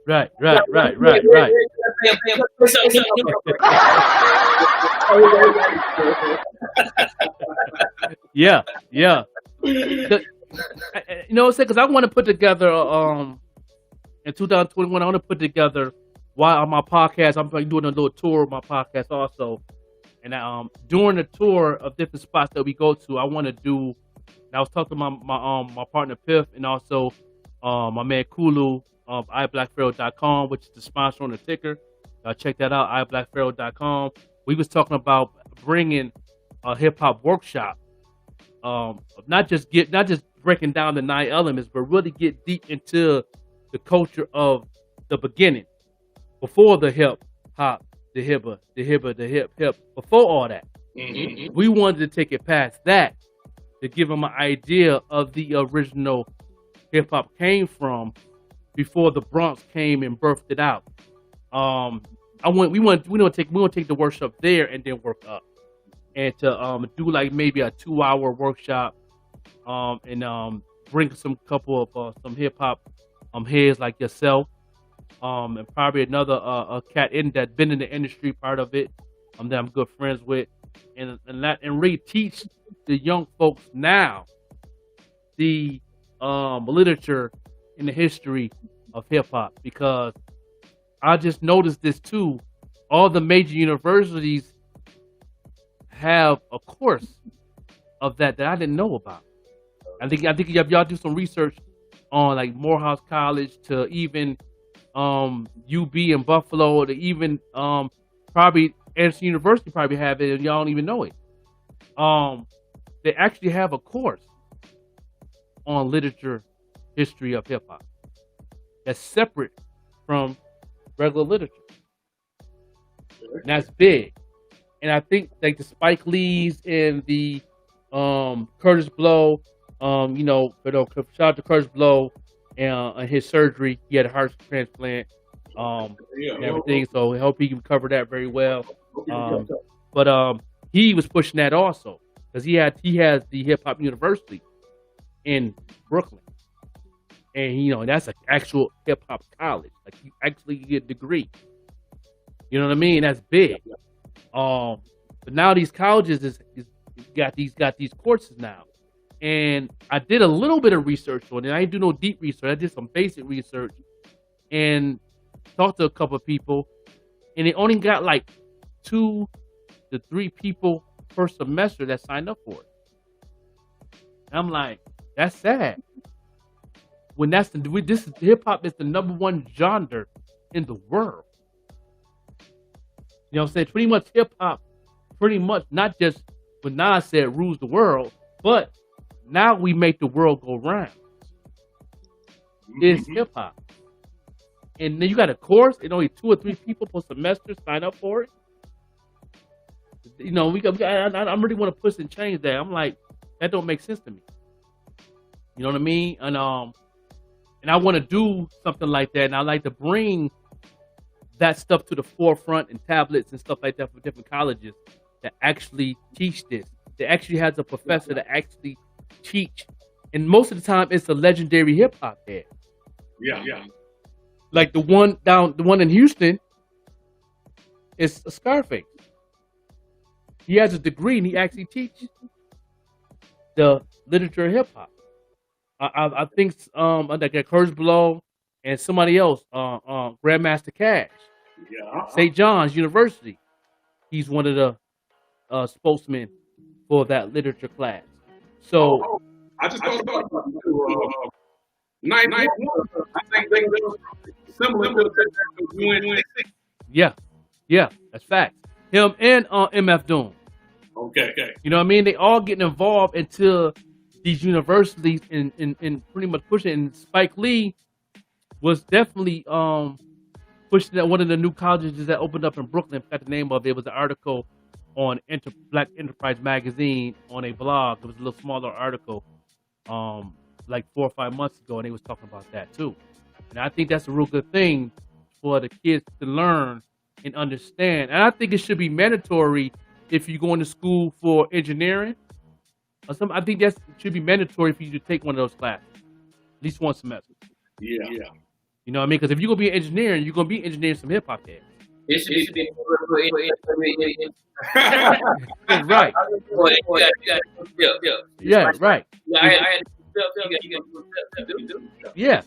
Right. Yeah. You know what I'm saying? Because I want to put together in 2021. I want to put together while on my podcast. I'm doing a little tour of my podcast also, and during the tour of different spots that we go to, I want to do. And I was talking to my partner Piff and also my man Kulu of iBlackPharaoh.com, which is the sponsor on the ticker. Check that out, iBlackPharaoh.com. We was talking about bringing a hip hop workshop, not just breaking down the 9 elements, but really get deep into the culture of the beginning, before the hip hop, the hip, before all that. Mm-hmm. We wanted to take it past that to give them an idea of the original hip hop came from before the Bronx came and birthed it out. We want to take the workshop there and then work up, and to do like maybe a 2-hour workshop, and bring some couple of some hip hop heads like yourself, and probably another cat that been in the industry part of it, that I'm good friends with, and really teach the young folks now the literature and the history of hip hop, because I just noticed this too. All the major universities have a course of that I didn't know about. I think y'all do some research on like Morehouse College to even UB in Buffalo to even probably Anderson University probably have it and y'all don't even know it. They actually have a course on literature history of hip hop that's separate from regular literature. And that's big. And I think like the Spike Lees and the Curtis Blow, shout out to Curtis Blow and his surgery. He had a heart transplant and everything, so I hope he can cover that very well. But he was pushing that also because he has the Hip Hop University in Brooklyn, and that's an actual hip hop college. Like you actually get a degree. You know what I mean? That's big. But now these colleges is got these courses now, and I did a little bit of research on it. I didn't do no deep research. I did some basic research and talked to a couple of people, and they only got like 2 to 3 people per semester that signed up for it. And I'm like, that's sad. When hip hop is the #1 genre in the world. You know what I'm saying? Pretty much hip hop, not just what Nas said rules the world, but now we make the world go round. It's hip hop. And then you got a course, and only 2 or 3 people per semester sign up for it. I really want to push and change that. I'm like, that don't make sense to me. You know what I mean? And I want to do something like that, and I like to bring that stuff to the forefront and tablets and stuff like that for different colleges that actually teach this. They actually has a professor that actually teach, and most of the time it's a legendary hip hop head. Yeah. Like the one in Houston is a Scarface. He has a degree and he actually teaches the literature of hip hop. I think like Curtis Blow and somebody else, Grandmaster Cash. Yeah. St. John's University. He's one of the spokesmen for that literature class. So I just thought about 991. I think they were similar to the Yeah, that's facts. Him and MF Doom. Okay. You know what I mean? They all getting involved into these universities and pretty much pushing it. And Spike Lee was definitely pushing that one of the new colleges that opened up in Brooklyn. I forgot the name of it. It was an article on Black Enterprise magazine on a blog. It was a little smaller article like 4 or 5 months ago, and they was talking about that too. And I think that's a real good thing for the kids to learn and understand. And I think it should be mandatory if you're going to school for engineering or something. I think that should be mandatory for you to take one of those classes, at least one semester. Yeah. You know what I mean? Because if you're going to be engineering, you're going to be engineering some hip hop heads. It should be Right. Yeah, right. Yeah.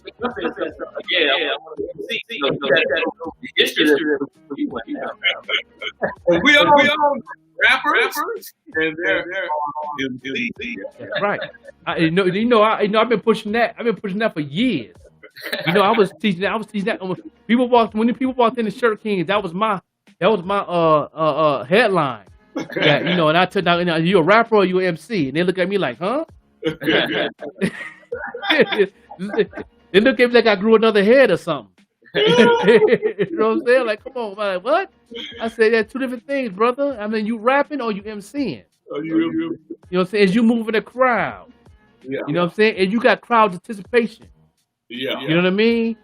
We all rappers, and they're Right. I've been pushing that. I've been pushing that for years. You know, I was teaching that. When people walked in the Shirt Kings, that was my headline. Yeah, you know, and I took out, are you a rapper or you an MC? And they look at me like, huh? They look at me like I grew another head or something. You know what I'm saying? Like, come on, man, what? I said, yeah, two different things, brother. I mean, you rapping or you MCing? You know what I'm saying? As you moving the crowd. Yeah. You know what I'm saying? And you got crowd anticipation. Yeah. You know what I mean?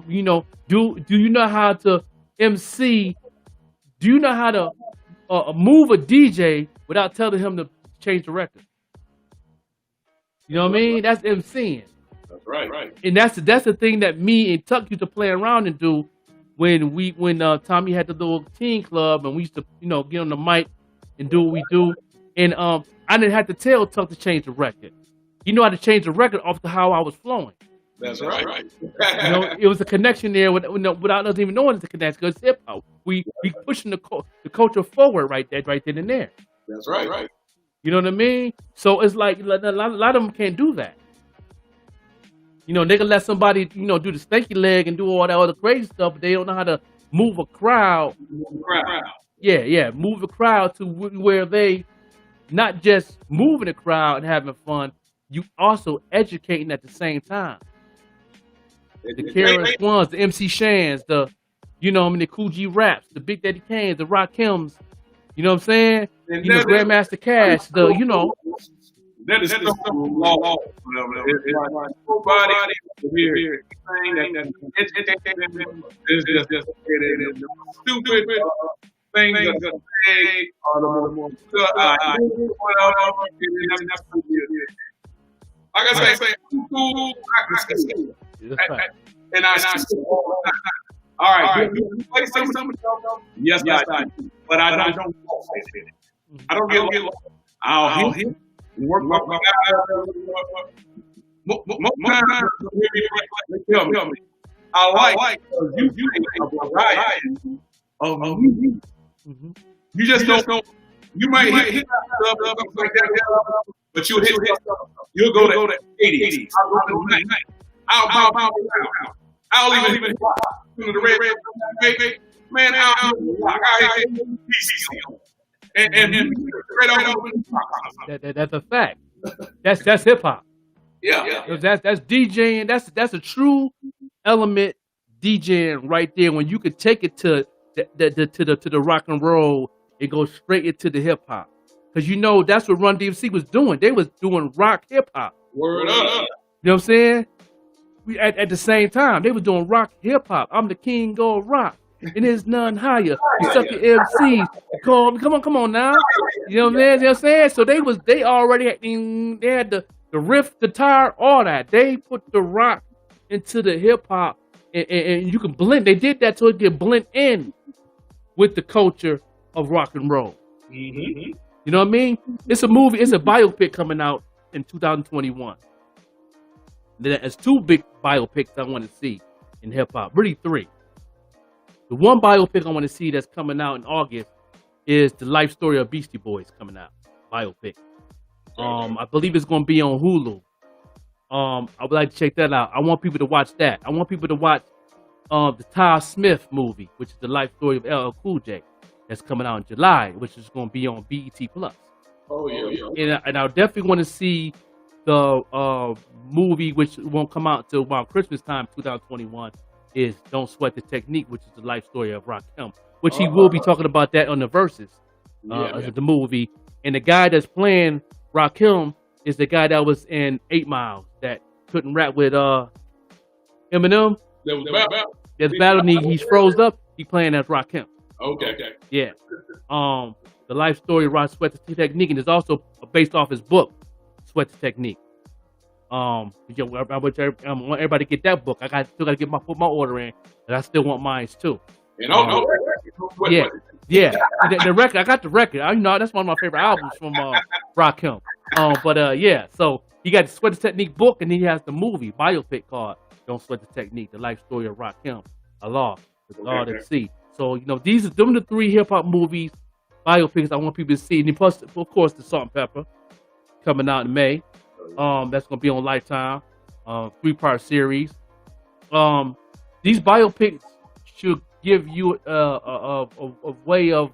You know, do you know how to MC? Do you know how to move a DJ without telling him to change the record? You know what I mean? That's MCing. That's right. And that's the thing that me and Tuck used to play around and do when Tommy had the little teen club and we used to, you know, get on the mic and do what we do. And I didn't have to tell Tuck to change the record. He knew how to change the record off to how I was flowing. That's right. You know, it was a connection there without us even knowing it's a connection because hip hop. We pushing the culture forward right then and there. That's right. You know what I mean? So it's like a lot of them can't do that. You know, they can let somebody, you know, do the stanky leg and do all that other crazy stuff, but they don't know how to move a crowd. Yeah, move a crowd to where they not just moving the crowd and having fun, you also educating at the same time. The Karen Swans, the MC Shans, the Cool G Raps, the Big Daddy Kanes, the Rakims, you know what I'm saying? You know, Grandmaster Cash, that is so law. Nobody here saying that is just stupid things that say are the more like I say, cool, I can see it. And I see it all the time. All right, you play some of them? Yes, I do. But I don't say it. I don't get lost. I'll hit. Work my tell me. I like you a variety of music. You just don't. You might hit stuff like that, but you'll go to 80s. I'll even to the red man. I That's a fact. That's hip hop. Yeah. That's DJing. That's a true element DJing right there. When you could take it to the rock and roll and go straight into the hip hop, because you know that's what Run DMC was doing. They was doing rock hip hop. Word up. You know what I'm saying? We at the same time they was doing rock hip hop. I'm the king of rock. And there's none higher. You suck your MCs. Come on now. You know what I'm saying? So they already had the riff, guitar, all that. They put the rock into the hip hop and you can blend. They did that so it can blend in with the culture of rock and roll. Mm-hmm. You know what I mean? It's a movie, it's a biopic coming out in 2021. There's 2 big biopics I want to see in hip hop. Really 3. The one biopic I want to see that's coming out in August is the life story of Beastie Boys coming out. Biopic. I believe it's going to be on Hulu. I would like to check that out. I want people to watch that. I want people to watch the Ty Smith movie, which is the life story of LL Cool J. that's coming out in July, which is going to be on BET Plus. Oh yeah. And I definitely want to see the movie, which won't come out until around Christmas time, 2021, is Don't Sweat the Technique, which is the life story of Rakim, which he will be talking about that on the Versus, the movie. And the guy that's playing Rakim is the guy that was in 8 Mile that couldn't rap with Eminem. There's battle and he's froze up. He playing as Rakim. Okay. Yeah. The life story of Rod Sweat the Technique, and it's also based off his book, Sweat the Technique. I want everybody to get that book. Still got to put my order in, and I still want mine too. And yeah. The record, I got the record. I know that's one of my favorite albums from Rakim. Yeah. So he got the Sweat the Technique book, and he has the movie biopic called Don't Sweat the Technique: The Life Story of Rakim, Allah, the God at Sea. So them the 3 hip hop movies, biopics I want people to see. And plus, of course, the Salt and Pepper coming out in May. That's gonna be on Lifetime, 3-part series. These biopics should give you a way of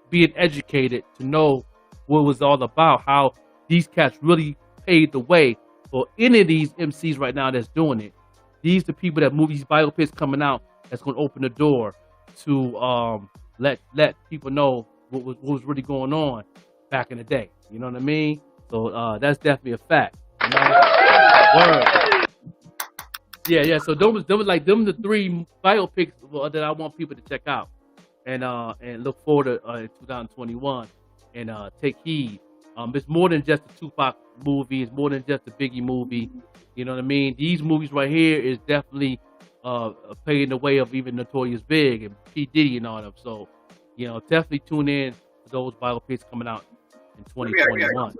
being educated to know what it was all about, how these cats really paved the way for any of these MCs right now that's doing it. These the people that these biopics coming out that's gonna open the door to let people know what was really going on back in the day. You know what I mean? So that's definitely a fact. You know? Word. Yeah. So them the 3 biopics that I want people to check out and look forward to in 2021 and take heed. It's more than just a Tupac movie. It's more than just a Biggie movie. You know what I mean? These movies right here is definitely paving the way of even Notorious Big and P. Diddy and all them. So, definitely tune in to those biopics coming out in 2021.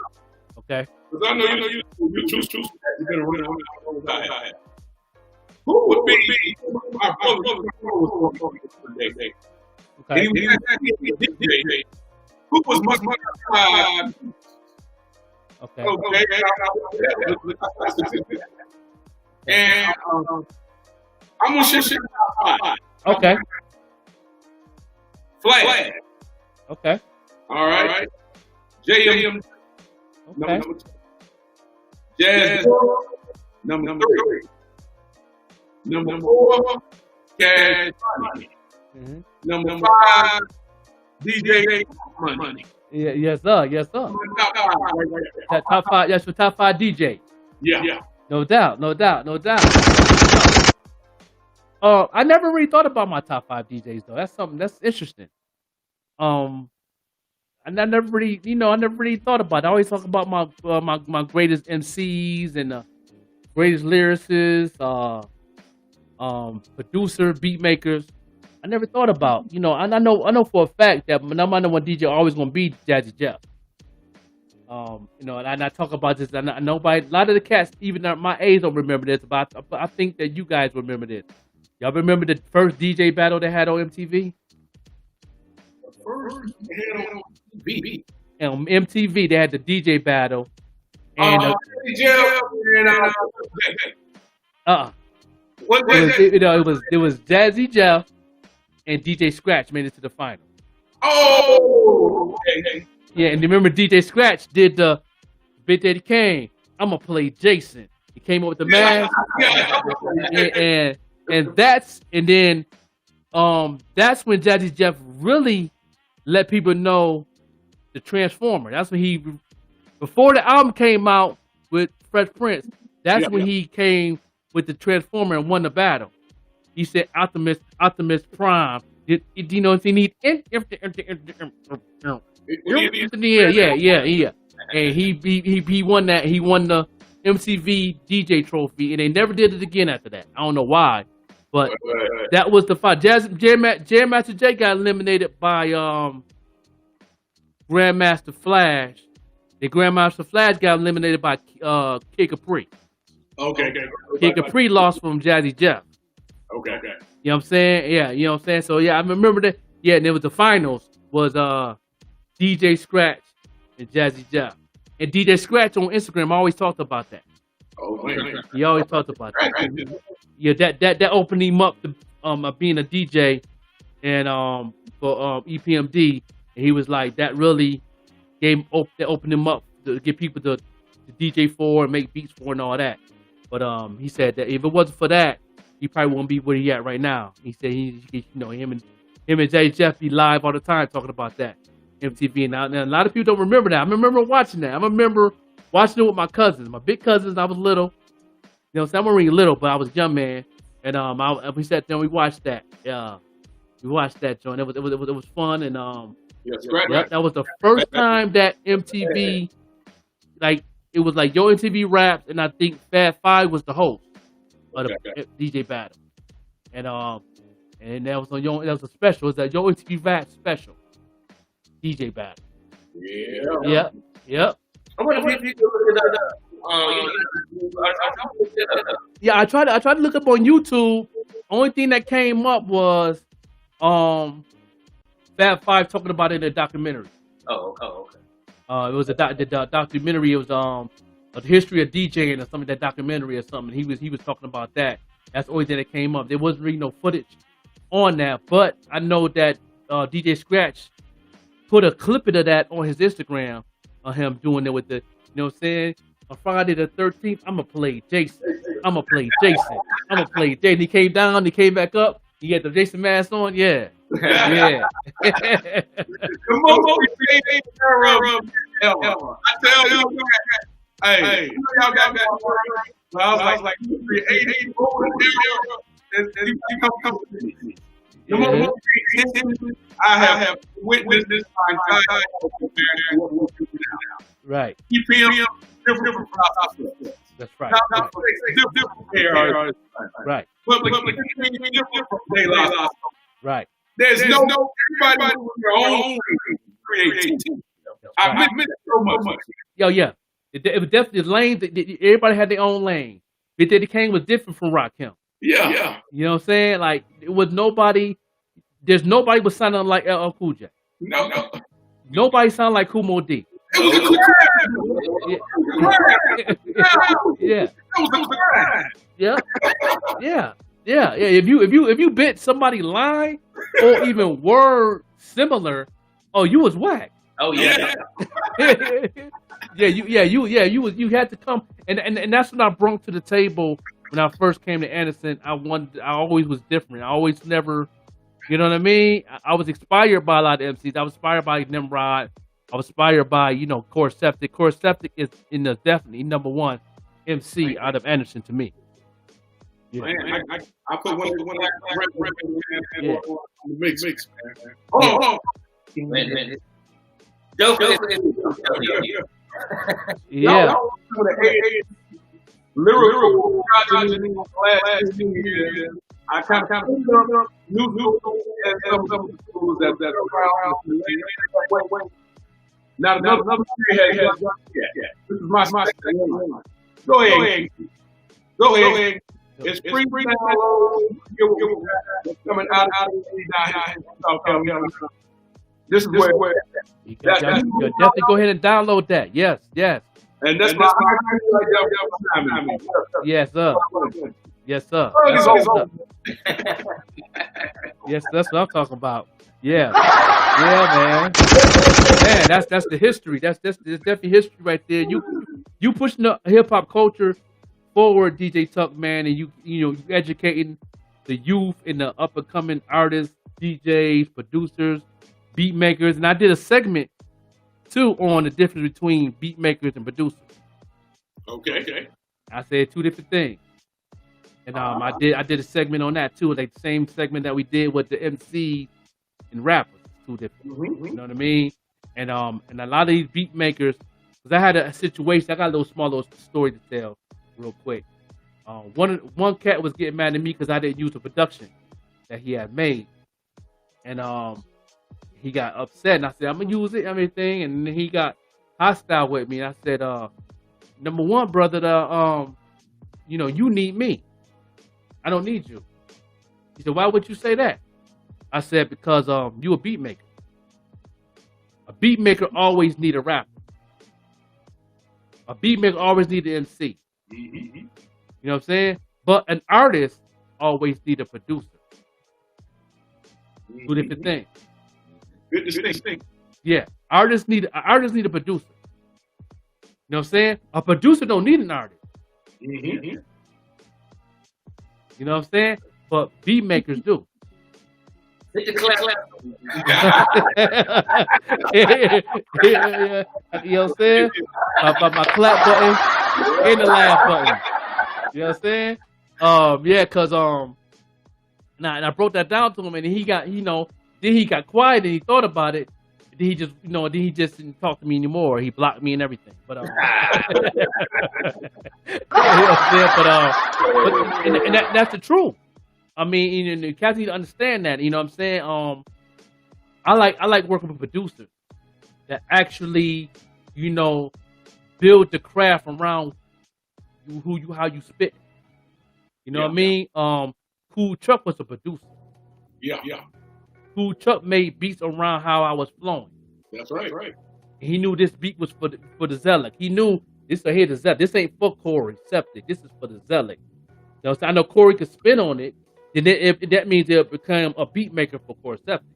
Okay? Because I know you choose. You're going to run around. Who would be my brother? Okay. Who was my time? Okay. And I'm gonna shit out. Okay. Flag. Okay. All right. JM. Okay. Number 2. Jazz. Number 3. Number 4. Cash Money. Mm-hmm. Number 5. DJ Money. Yeah, yes, sir. That top 5. That's your top 5 DJ. Yeah. No doubt. I never really thought about my top 5 DJs though. That's something that's interesting. And I never really thought about it. I always talk about my greatest MCs and greatest lyricists, producer, beat makers. I never thought about, and I know for a fact that my number one DJ always gonna be Jazzy Jeff. And I talk about this, and a lot of the cats, even at my age, don't remember this, but I think that you guys remember this. Y'all remember the first DJ battle they had on MTV? On MTV, they had the DJ battle. And it was Jazzy Jeff and DJ Scratch made it to the final. Oh, okay. Yeah, and remember DJ Scratch did the Big Daddy Kane. I'm gonna play Jason. He came up with the mask, and that's when Jazzy Jeff really let people know the Transformer. That's when before the album came out with Fresh Prince. That's when he came with the Transformer and won the battle. He said Optimus Prime. You know if you need yeah. And he won that. He won the MTV DJ trophy, and they never did it again after that. I don't know why, but that was the fight. Jam Master Jay got eliminated by Grandmaster Flash. The Grandmaster Flash got eliminated by Kid Capri. Okay. Kid Capri lost from Jazzy Jeff. Okay. You know what I'm saying? Yeah, you know what I'm saying? So yeah, I remember that. Yeah, and it was the finals was DJ Scratch and Jazzy Jeff. And DJ Scratch on Instagram always talked about that. Oh man. He always talked about that. Yeah, that opened him up to being a DJ and for EPMD, and he was like that really that opened him up to get people to DJ for and make beats for and all that. But he said that if it wasn't for that, he probably wouldn't be where he at right now. He said him and Jay Jeff be live all the time talking about that MTV. And a lot of people don't remember that. I remember watching that. I remember watching it with my cousins, my big cousins. I was little. You know, so I wasn't really little, but I was a young man. And we sat there and we watched that. Yeah, we watched that joint. It was fun. And that was the first time that MTV, like, it was like Yo MTV Raps, and I think Fat Five was the host of the DJ battle. And that was on that was a special. It was a Yo MTV Raps special DJ battle. Yeah. Yep. I wonder if you could look it up. Yeah, I tried to look up on YouTube. Only thing that came up was Fat Five talking about it in a documentary. Oh, okay. It was the documentary. It was the history of DJing or something. That documentary or something. He was talking about that. That's the only thing that came up. There wasn't really no footage on that, but I know that DJ Scratch put a clip of that on his Instagram of him doing it with the, you know what I'm saying? On Friday the 13th, I'm gonna play Jason. I'm gonna play Jason. I'm gonna play Jason. He came down. He came back up. He had the Jason mask on. Yeah. Yeah. The most creative era ever. I tell you, hey, y'all got that. I was like, creative the most creative I have witnessed this entire right. EPM different process. That's right. Different right. But different daylight. Right. There's no everybody with their own creativity. I miss it so much. Yeah. It was definitely lane. Everybody had their own lane. Big Daddy Kane was different from Rakim. Yeah. You know what I'm saying? Like, it was nobody. There's nobody was sounding like LL Cool J. No. Nobody sounded like Kumo D. It was a Yeah. It was a Yeah. If you bit somebody line or even word similar, oh, you was whack. Oh yeah. You had to come, and that's what I brought to the table when I first came to Anderson. I always was different. I always never, you know what I mean? I was inspired by a lot of MCs. I was inspired by Nimrod. I was inspired by, Core Septic. Core Septic is definitely number one MC out of Anderson to me. Yeah. Man, I put one on the mix, man. Oh. Man. Yeah. Lyrical projects in the last 2 years. I kind of new and some schools that around. Now another has this is my Go ahead. It's free download. Coming out of South Carolina. This is where you definitely go ahead and download that. Yes. And that's my Yes, sir. Yes, that's what I'm talking about. Yeah, man. Man, that's the history. That's definitely history right there. You pushing the hip hop culture forward, DJ Tuck, man, and you educating the youth and the up and coming artists, DJs, producers, beat makers, and I did a segment too on the difference between beat makers and producers. Okay. I said two different things. And I did a segment on that too, like the same segment that we did with the MC and rappers. Two different. Mm-hmm. You know what I mean? And a lot of these beat makers, because I had a situation, I got a little story to tell real quick. One cat was getting mad at me because I didn't use the production that he had made, and he got upset. And I said I'm gonna use it, everything, and then he got hostile with me. And I said, number one, brother, you need me. I don't need you. He said, why would you say that? I said, because you a beat maker. A beat maker always need a rapper. A beat maker always need an MC. Mm-hmm. You know what I'm saying? But an artist always need a producer. Two different things. Good distinct. Yeah, artists need a producer. You know what I'm saying? A producer don't need an artist. Mm-hmm. You know what I'm saying? But beat makers do. Hit the clap. Yeah. You know what I'm saying? My clap button and the laugh button. You know what I'm saying? Yeah, cause now and I broke that down to him, and he got, then he got quiet and he thought about it. Then he just, didn't talk to me anymore. He blocked me and everything. But you know what I'm saying? And that's the truth. I mean, and cats need to understand that. You know what I'm saying? I like working with producers that actually, build the craft around how you spit. You know what I mean? Cool Chuck was a producer. Yeah. Cool Chuck made beats around how I was flowing. That's right. He knew this beat was for the Zealot. He knew this right here the Zealot. This ain't for Corey Septic. This is for the Zealot. You know, so I know Corey could spin on it. Then that means it became a beat maker for Corey Septic.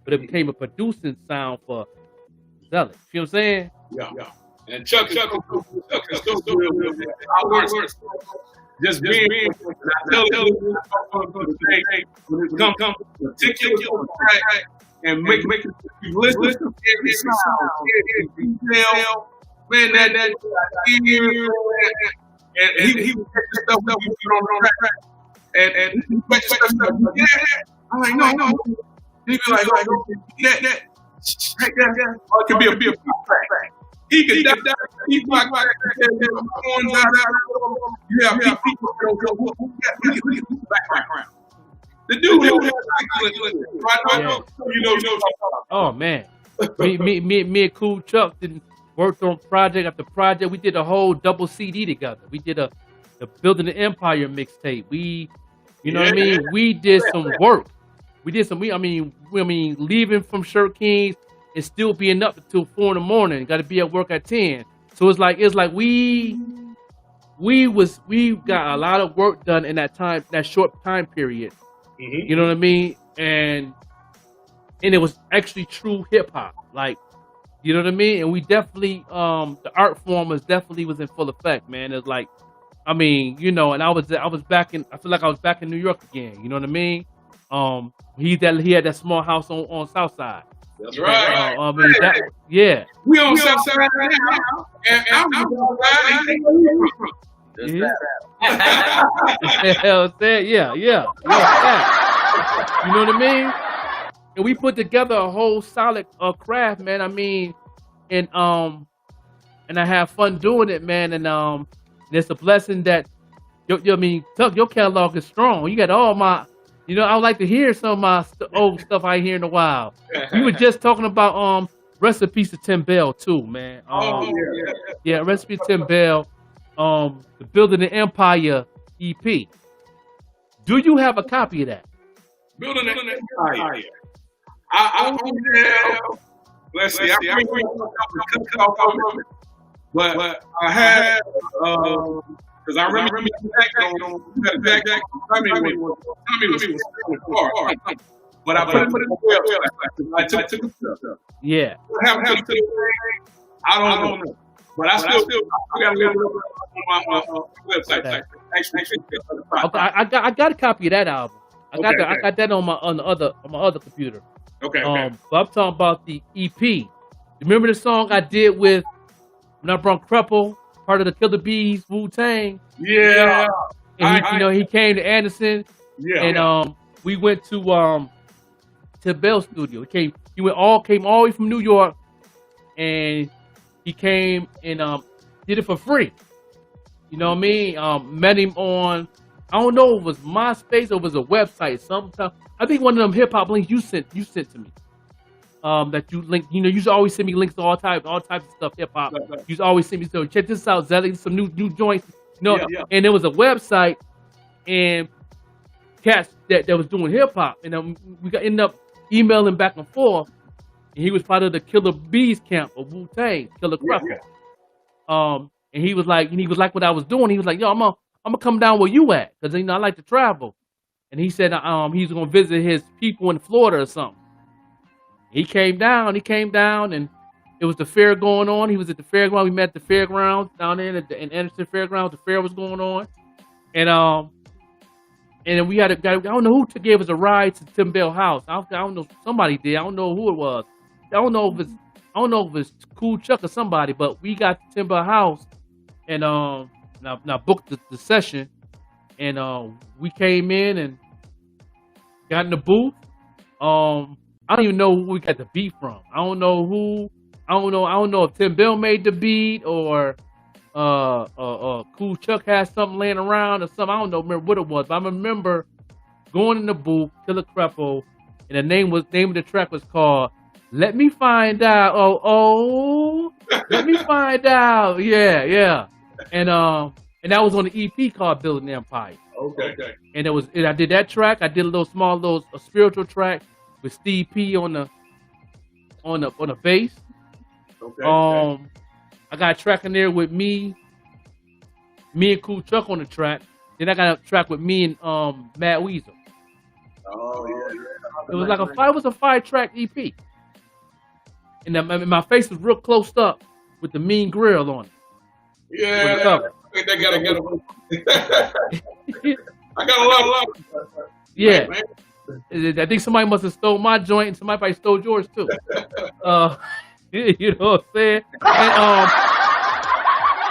But it became a producing sound for Zealot. You know what I'm saying? Yeah. And Chuck is so good. I work just being when it comes to particular track and make you listen to every sound, every detail, man, that and he would get the stuff that we put on the track, and he make stuff I'm like, no. He be like, that, or it could be a track. He could he black horns out. Yeah, people background. The dude who has Oh man, me and Cool Chuck worked on project after project. We did a whole double CD together. We did the Building the Empire mixtape. You know what I mean? We did some work. We did some. Leaving from Shirt Kings and still being up until 4 a.m. Got to be at work at 10. So it's like we got a lot of work done in that short time period. Mm-hmm. You know what I mean? And it was actually true hip hop. Like, you know what I mean? And we definitely the art form was in full effect, man. It's like, and I was back in. I feel like I was back in New York again. You know what I mean? He had that small house on South Side. That's right. Yeah. We on South Side now, and I'm You know what I mean? And we put together a whole solid craft, man. And I have fun doing it, man. And it's a blessing that Tuck, your catalog is strong. You got all my. I would like to hear some of my old stuff I hear in a while. We were just talking about recipes to Tim Bell too, man. Yeah, recipe to Tim Bell. The Building the Empire EP. Do you have a copy of that? Building the Empire. I let's see. I but I had because I remember me back on Tommy was but I put it in the website. I took it. Yeah. I don't know. But I still got a little on my website. Okay, I got a copy of that album. I got that on my other computer. Okay. But I'm talking about the EP. Remember the song I did when I brought Crepple, part of the Killer Bees, Wu-Tang? Yeah. And he came to Anderson. Yeah. And we went to Bell's studio. He came all the way from New York, and he came and did it for free. You know what I mean? Met him on, I don't know if it was MySpace or it was a website. Sometime I think one of them hip hop links you sent to me. That you link, you used to always send me links to all types of stuff, hip hop. You used to always send me, so check this out, Zelly, some new joints. And there was a website and cats that was doing hip hop, and we ended up emailing back and forth. And he was part of the Killer Bees camp of Wu-Tang, Killer Crepple. And he was like what I was doing. He was like, yo, I'm gonna come down where you at, because I like to travel. And he said he's gonna visit his people in Florida or something. He came down, and it was the fair going on. He was at the fairground. We met at the fairgrounds down there in Anderson Fairgrounds. The fair was going on, and then we had a guy. I don't know who gave us a ride to Tim Bell House. I don't know. Somebody did. I don't know who it was. I don't know if it's Cool Chuck or somebody. But we got to Tim Bell House, and now booked the session, and we came in and got in the booth. I don't even know who we got the beat from. I don't know who. I don't know if Tim Bell made the beat or Cool Chuck had something laying around or something. I don't remember what it was, but I remember going in the booth, Killer Crepo, and the name of the track was called "Let Me Find Out." Let me find out. Yeah, and that was on the EP called "Building the Empire." Okay. And I did that track. I did a spiritual track with Steve P on the bass. Okay. I got a track in there with me and Cool Chuck on the track. Then I got a track with me and Matt Weasel. Oh yeah. It was a 5-track EP. And my face was real close up with the mean grill on it. Yeah. They gotta get I got a lot. Yeah. Man. I think somebody must have stole my joint, and somebody probably stole yours too. You know what I'm saying? And,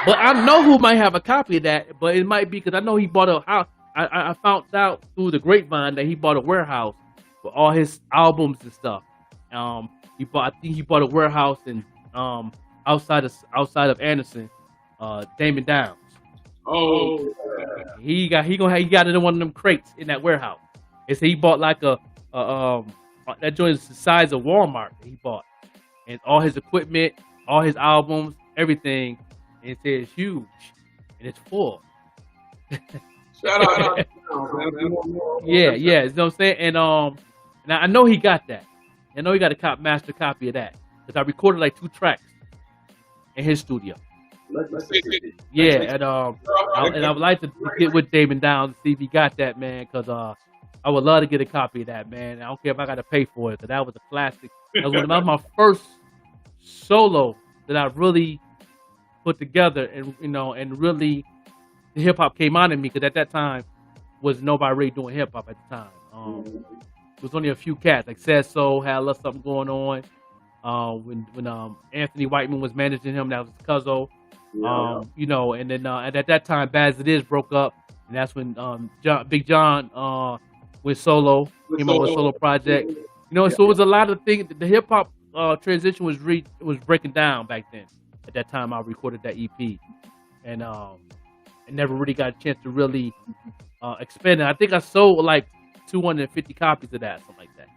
but I know who might have a copy of that, but it might be because I know he bought a house. I found out through the grapevine that he bought a warehouse with all his albums and stuff. I think he bought a warehouse in outside of Anderson, Damon Downs. Oh. He got it in one of them crates in that warehouse. And so he bought like that joint is the size of Walmart that he bought. And all his equipment, all his albums, everything. And it says huge. And it's full. Shout out. Yeah, you know what I'm saying? And I know he got that. I know he got a master copy of that. Because I recorded like 2 tracks in his studio. Yeah, and I would like to get with Damon Downs and see if he got that, man, because I would love to get a copy of that, man. I don't care if I got to pay for it, because that was a classic. That was my first solo that I really put together, and really the hip hop came out of me, because at that time was nobody really doing hip hop at the time. There was only a few cats like Said Soul had a little something going on. When Anthony Whiteman was managing him, that was Cuzzo. And then and at that time, Bad As It Is broke up, and that's when Big John went solo, came out with a solo project. So it was a lot of things. The hip hop transition was breaking down back then. At that time, I recorded that EP, and I never really got a chance to really expand it. I think I sold like 250 copies of that, something like that.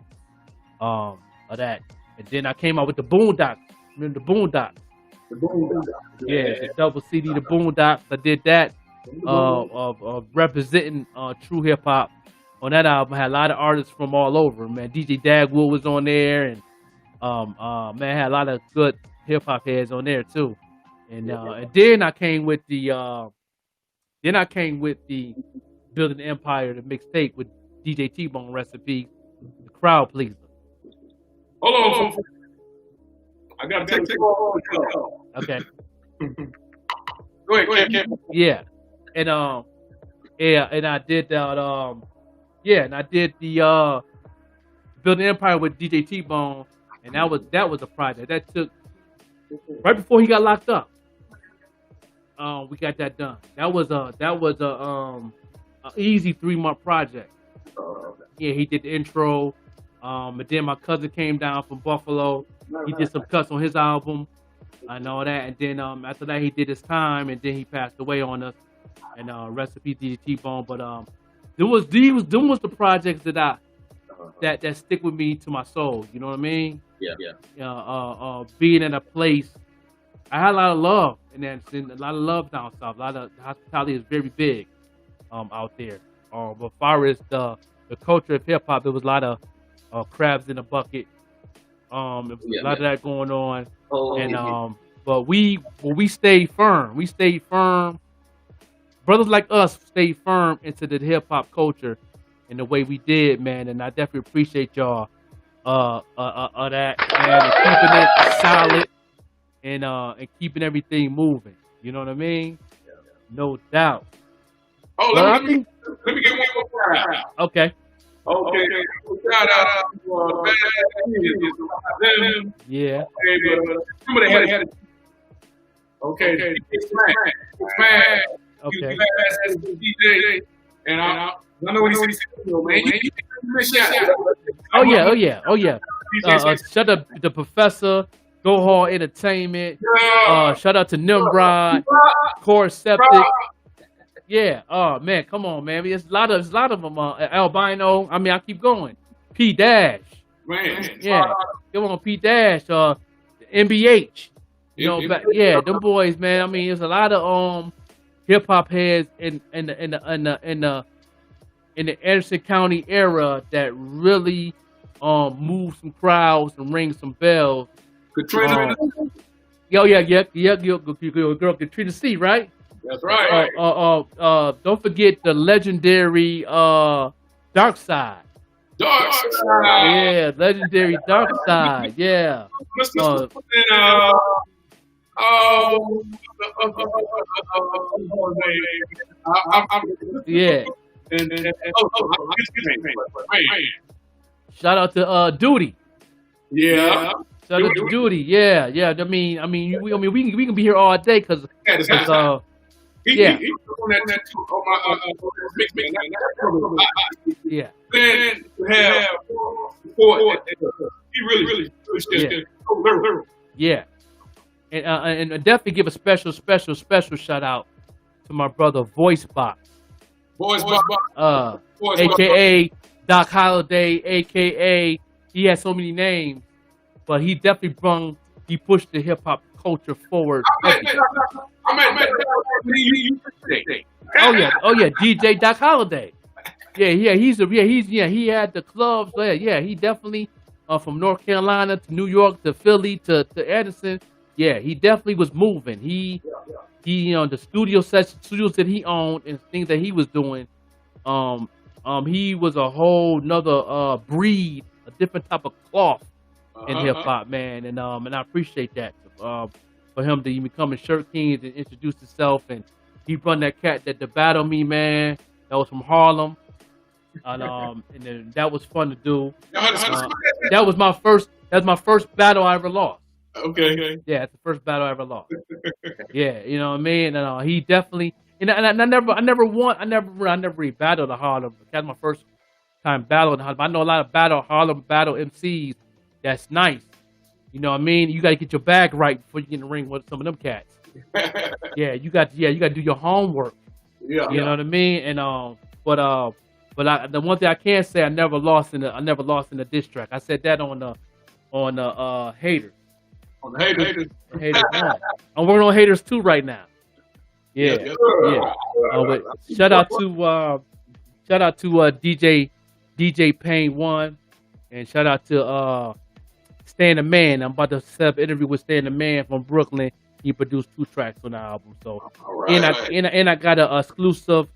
Of that, and then I came out with the Boondocks. Remember the Boondocks? Yeah, the double CD, the Boondocks. I did that of representing true hip hop. On that album, I had a lot of artists from all over. Man, DJ Dagwood was on there, and man, had a lot of good hip hop heads on there too. And then I came with the Building the Empire, the mixtape with DJ T-Bone recipe, the Crowd Pleaser. Hold on. I gotta take the call. Okay. Go ahead. Yeah, and I did that. And I did the Building Empire with DJ T-Bone, and that was a project that took right before he got locked up. We got that done. That was a easy 3-month project. Yeah, he did the intro. And then my cousin came down from Buffalo. He did some cuts on his album. I know that. And then after that, he did his time, and then he passed away on us. And recipe DJ T-Bone. But them was the projects that that stick with me to my soul. You know what I mean? Yeah. Being in a place, I had a lot of love in Anderson, a lot of love down south. A lot of hospitality is very big out there. But as far as the culture of hip hop, there was a lot of crabs in a bucket. There was a lot of that going on. But we stayed firm. We stayed firm. Brothers like us stayed firm into the hip hop culture in the way we did, man. And I definitely appreciate y'all that, and keeping it solid and keeping everything moving. You know what I mean? No doubt. Oh, Well, let me get one more shout out. Okay. Okay, shout out to Bad Kids. Yeah. Okay, but remember they had okay, Smash. Okay. DJ, and I know what he's saying, man. Oh yeah. Shout out to the Professor, Go Hard Entertainment. Shout out to Nimrod, Core Septic. Yeah. Oh man, come on, man. There's a lot of them. Albino. I mean, I keep going. P Dash. Man. Yeah. Come on, P Dash. MBH. You know, yeah, them boys, man. I mean, there's a lot of hip hop heads in the Anderson County era that really move some crowds and ring some bells. Katrina. Your girl Katrina C, right? That's right. Don't forget the legendary Dark Side. Dark Side. Yeah, legendary Dark Side. Yeah. Yeah. Shout out to Duty. Yeah. Shout out to Duty. Yeah. I mean, we can be here all day because He was on that too. Yeah. Then to have support. He really Yeah. And definitely give a special shout out to my brother Voice Box. AKA Doc Holliday, AKA he has so many names, but he definitely pushed the hip hop culture forward. Oh yeah, DJ Doc Holliday. Yeah, he had the clubs there. Yeah, he definitely from North Carolina to New York to Philly to Edison. Yeah, he definitely was moving. He the studios that he owned and things that he was doing. He was a whole nother breed, a different type of cloth in hip hop, man. And I appreciate that for him to become a Shirt King and introduce himself. And he brought that cat that battled me, man. That was from Harlem. And then that was fun to do. That was my first battle I ever lost. Okay. Yeah, it's the first battle I ever lost. Yeah, you know what I mean. And he definitely, and I never really battled the Harlem. That's my first time battling the Harlem. I know a lot of Harlem battle MCs. That's nice. You know what I mean. You got to get your bag right before you get in the ring with some of them cats. You got to do your homework. Yeah. You know what I mean. And but the one thing I can say, I never lost in the diss track. I said that on Haters. On the Haters. Haters 1. I'm working on Haters 2 right now. Yeah. But shout out to DJ Payne 1, and shout out to Stan the Man. I'm about to set up an interview with Stan the Man from Brooklyn. He produced 2 tracks on the album. So and I got a exclusive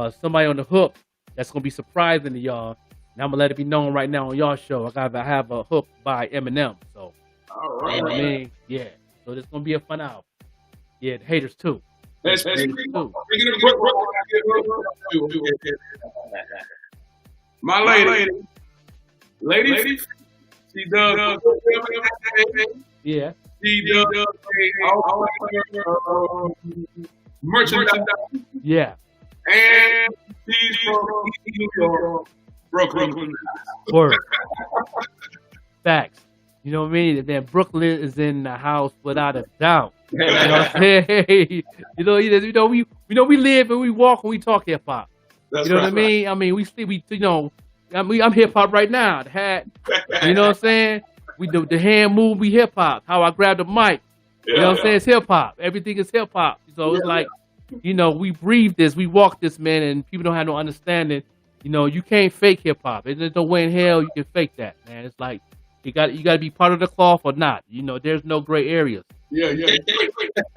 somebody on the hook that's gonna be surprising to y'all. And I'm gonna let it be known right now on y'all show. I have a hook by Eminem. So, you know what I mean? Yeah. So this gonna be a fun album. Yeah, the Haters 2. Haters 2. My lady, she does. Yeah. She does merchandise. Yeah. And she's from New York. Brooklyn. Word. Facts. You know what I mean? Man, Brooklyn is in the house without a doubt. You know what I'm saying? We live and we walk and we talk hip hop. You know what I mean? I mean, I'm hip hop right now. The hat. You know what I'm saying? We do the hand move. We hip hop. How I grab the mic. You know what I'm saying? It's hip hop. Everything is hip hop. So it's like, we breathe this, we walk this, man, and people don't have no understanding. You can't fake hip hop. There's no way in hell you can fake that, man. It's like you got to be part of the cloth or not. There's no gray areas. Yeah.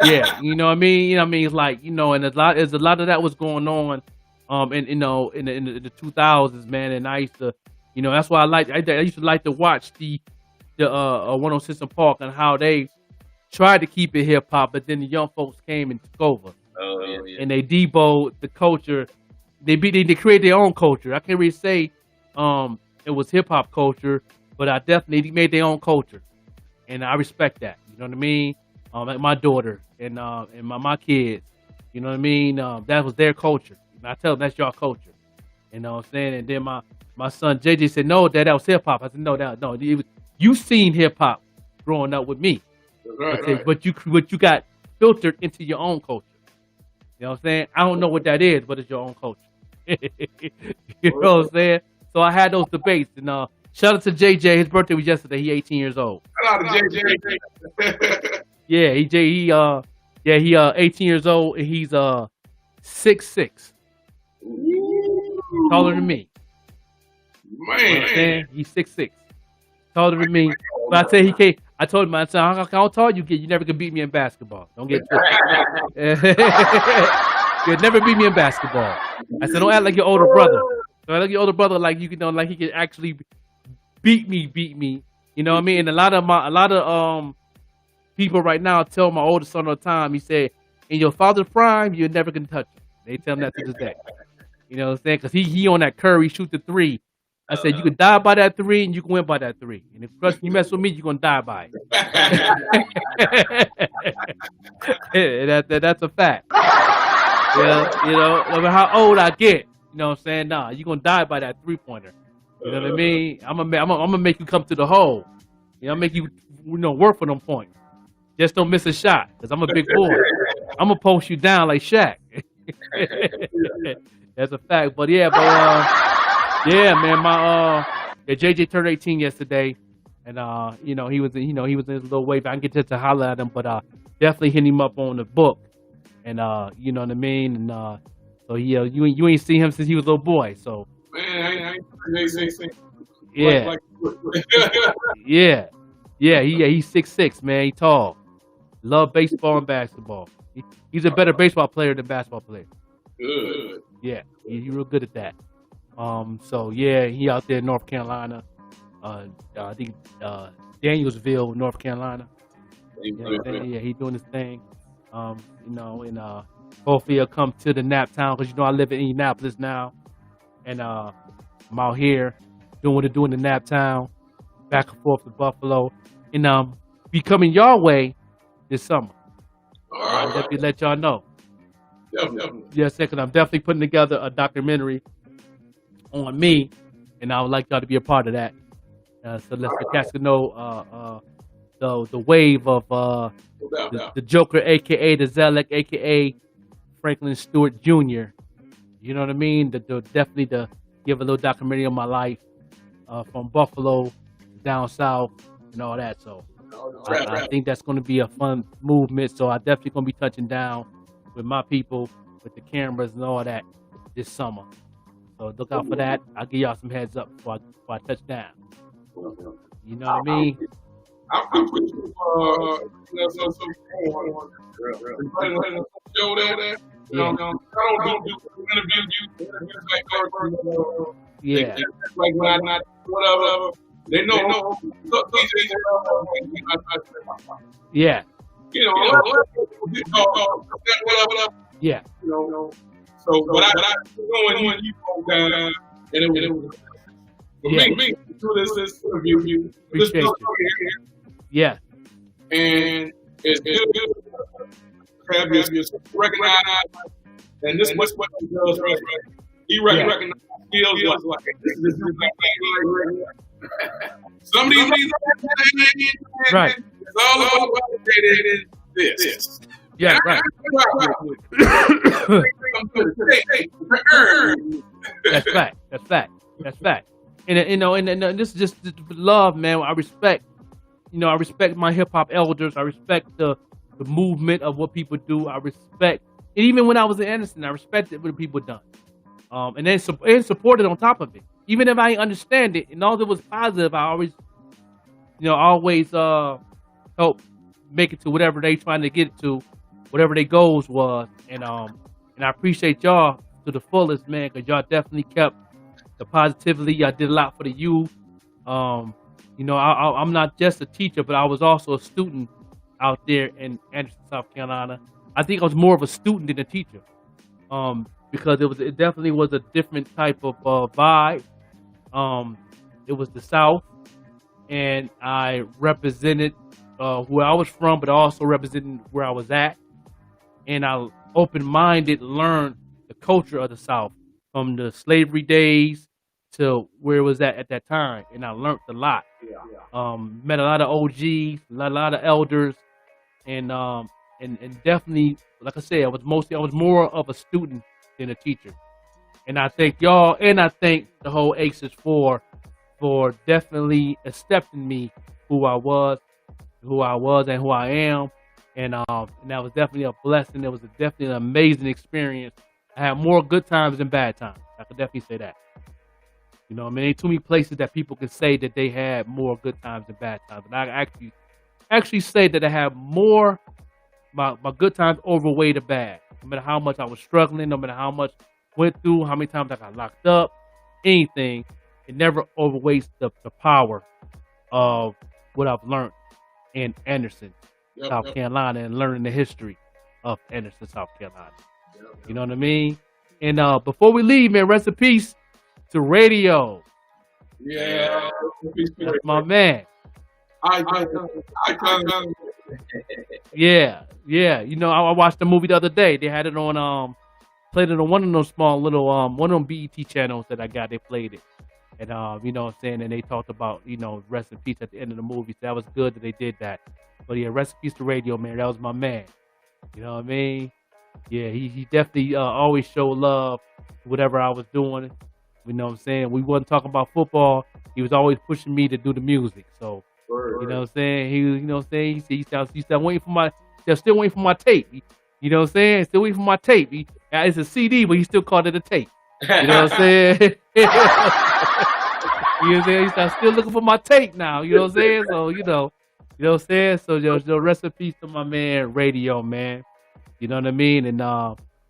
Yeah, you know what I mean? It's like, and there's a lot of that was going on and in the 2000s, man. And I used to, that's why I used to like to watch the 106 in Park and how they tried to keep it hip hop, but then the young folks came and took over. Oh yeah. And they deboed the culture. They created their own culture. I can't really say it was hip hop culture, but I definitely made their own culture, and I respect that. You know what I mean? Like my daughter and my kids. You know what I mean? That was their culture. And I tell them that's your culture. You know what I'm saying? And then my son JJ said, "No, Dad, that was hip hop." I said, "No, you seen hip hop growing up with me, Right. but you got filtered into your own culture. You know what I'm saying? I don't know what that is, but it's your own culture." You know what I'm saying? So I had those debates, and shout out to JJ. His birthday was yesterday. He 18 years old. Shout out to JJ. Yeah, he 18 years old, and he's 6'6", taller than me. You know what I'm Man. saying? He's 6'6", taller than me. But I tell you, he can't. I told him, I said, how tall you get? You never can beat me in basketball. Don't get twisted. You'll never beat me in basketball. I said, don't act like your older brother. Don't act like your older brother, like you can, like he can actually beat me. You know what I mean? And a lot of people right now tell my oldest son all the time. He said, in your father's prime, you're never gonna touch him. They tell him that to this day. You know what I'm saying? Because he on that curve, he shoot the three. I said, you can die by that three, and you can win by that three. And if you mess with me, you're gonna die by it. That's a fact. Yeah, no matter how old I get, you know what I'm saying? Nah, you're gonna die by that 3-pointer. You know what I mean? I'm gonna make you come to the hole. Make you work for them points. Just don't miss a shot, because I'm a big boy. I'm gonna post you down like Shaq. That's a fact. But yeah, man, JJ turned 18 yesterday, and he was in his little wave. I can get to holler at him, but definitely hit him up on the book, and you know what I mean. And so you ain't seen him since he was a little boy. So Man, I ain't seen. yeah, he's 6'6", man. He tall. Love baseball and basketball. He's a better baseball player than basketball player. Good. Yeah, he's real good at that. So yeah, he out there in North Carolina. I think Danielsville, North Carolina. Yeah, he doing his thing. And hopefully he'll come to the Nap Town, because I live in Indianapolis now, and I'm out here doing what I do in the Nap Town, back and forth to Buffalo, and be coming your way this summer. All right. I'll definitely let y'all know. Definitely. Yes, because I'm definitely putting together a documentary on me, and I would like y'all to be a part of that. So let's get cats to know the wave of the Joker, aka the Zelek, aka Franklin Stewart Jr. You know what I mean? Definitely to give a little documentary on my life from Buffalo down south and all that. So I think that's going to be a fun movement. So I definitely going to be touching down with my people, with the cameras and all that this summer. So look out for that. I'll give y'all some heads up before I touch down. You know what I mean? I'm pretty sure, show that. I don't do interviews like that. Yeah. Like when I not whatever. They know. Yeah. Whatever. Yeah. So what I doing when you go down, and it was for me to do this interview. Appreciate you. Yeah. And it's good to have you recognize, and this is what he does right. He recognizes skills like this some of these right. It's all about this. Yeah, right. That's fact. And this is just love, man. I respect my hip hop elders. I respect the movement of what people do. I respect, and even when I was in Anderson, I respected what people done. And then supported on top of it. Even if I didn't understand it, and all that was positive, I always help make it to whatever they trying to get it to, whatever their goals was. And I appreciate y'all to the fullest, man, because y'all definitely kept the positivity. Y'all did a lot for the youth. I'm not just a teacher, but I was also a student out there in Anderson, South Carolina. I think I was more of a student than a teacher, because it definitely was a different type of vibe. It was the South, and I represented where I was from, but I also represented where I was at. And I open-minded learned the culture of the South from the slavery days to where it was at that time, and I learned a lot. Met a lot of OGs, a lot of elders, and definitely, like I said, I was more of a student than a teacher. And I thank y'all, and I thank the whole Aces for definitely accepting me who I was, and who I am. And that was definitely a blessing. It was definitely an amazing experience. I had more good times than bad times. I could definitely say that. You know, I mean, ain't too many places that people can say that they had more good times than bad times. And I actually say that I have more, my good times overweigh the bad. No matter how much I was struggling, no matter how much went through, how many times I got locked up, anything, it never overweights the power of what I've learned in Anderson, South Carolina, and learning the history of Anderson, South Carolina. You know what I mean? And before we leave, man, rest in peace to Radio. Yeah. That's my man. Yeah. You know, I watched the movie the other day. They had it on played it on one of those small little one of them BET channels that I got. They played it. And you know what I'm saying, and they talked about, you know, rest in peace at the end of the movie. So that was good that they did that. But yeah, rest in peace to Radio, man. That was my man. You know what I mean? Yeah, he definitely always showed love to whatever I was doing. You know what I'm saying? We wasn't talking about football. He was always pushing me to do the music. So, you know what I'm saying? He still waiting for my tape. You know what I'm saying? Still waiting for my tape. It's a CD, but he still called it a tape. You know what I'm saying? You know what I'm saying? He's still looking for my tape now. You know what I'm saying? So, you know what I'm saying? So, rest in peace to my man, Radio, man. You know what I mean? And,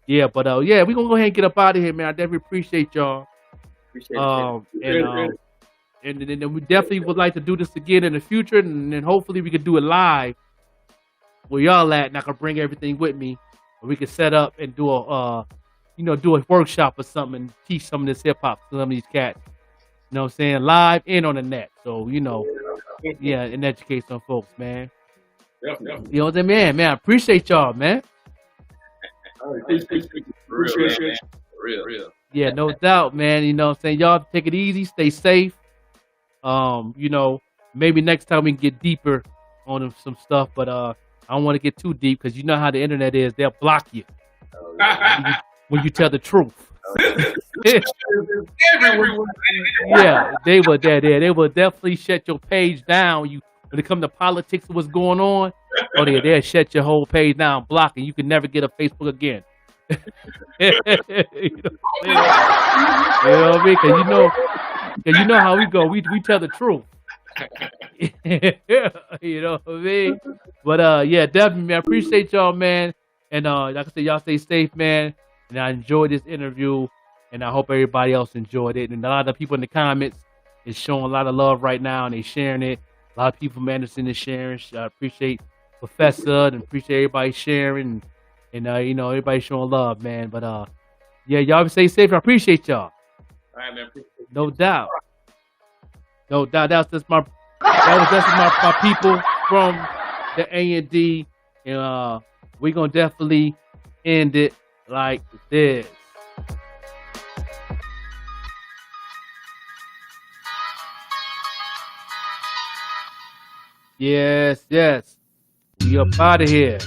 yeah, but, yeah, we're going to go ahead and get up out of here, man. I definitely appreciate y'all. And then we definitely would like to do this again in the future, and then hopefully we could do it live where y'all at, and I can bring everything with me, and we can set up and do a workshop or something and teach some of this hip hop to some of these cats. You know what I'm saying? Live and on the net. So, you know, yeah, and educate some folks, man. Definitely. You know what I mean? Man, I appreciate y'all, man. Real. Yeah, no doubt, man. You know what I'm saying? Y'all take it easy, stay safe. You know, maybe next time we can get deeper on some stuff, but I don't want to get too deep because you know how the internet is. They'll block you when you tell the truth. Yeah, they will definitely shut your page down. When it comes to politics and what's going on, they'll shut your whole page down, block it. You can never get a Facebook again. You know what I mean? Cause you know how we go. We tell the truth. You know what I mean? But yeah, definitely, man. I appreciate y'all, man. And like I said, y'all stay safe, man. And I enjoyed this interview, and I hope everybody else enjoyed it. And a lot of the people in the comments is showing a lot of love right now, and they sharing it. A lot of people from Anderson is sharing. I appreciate Professor and appreciate everybody sharing. And you know, everybody showing love, man. But yeah, y'all stay safe. I appreciate y'all. All right, man. No doubt. That was just my people from the A&D, and we're gonna definitely end it like this. Yes. We up out of here.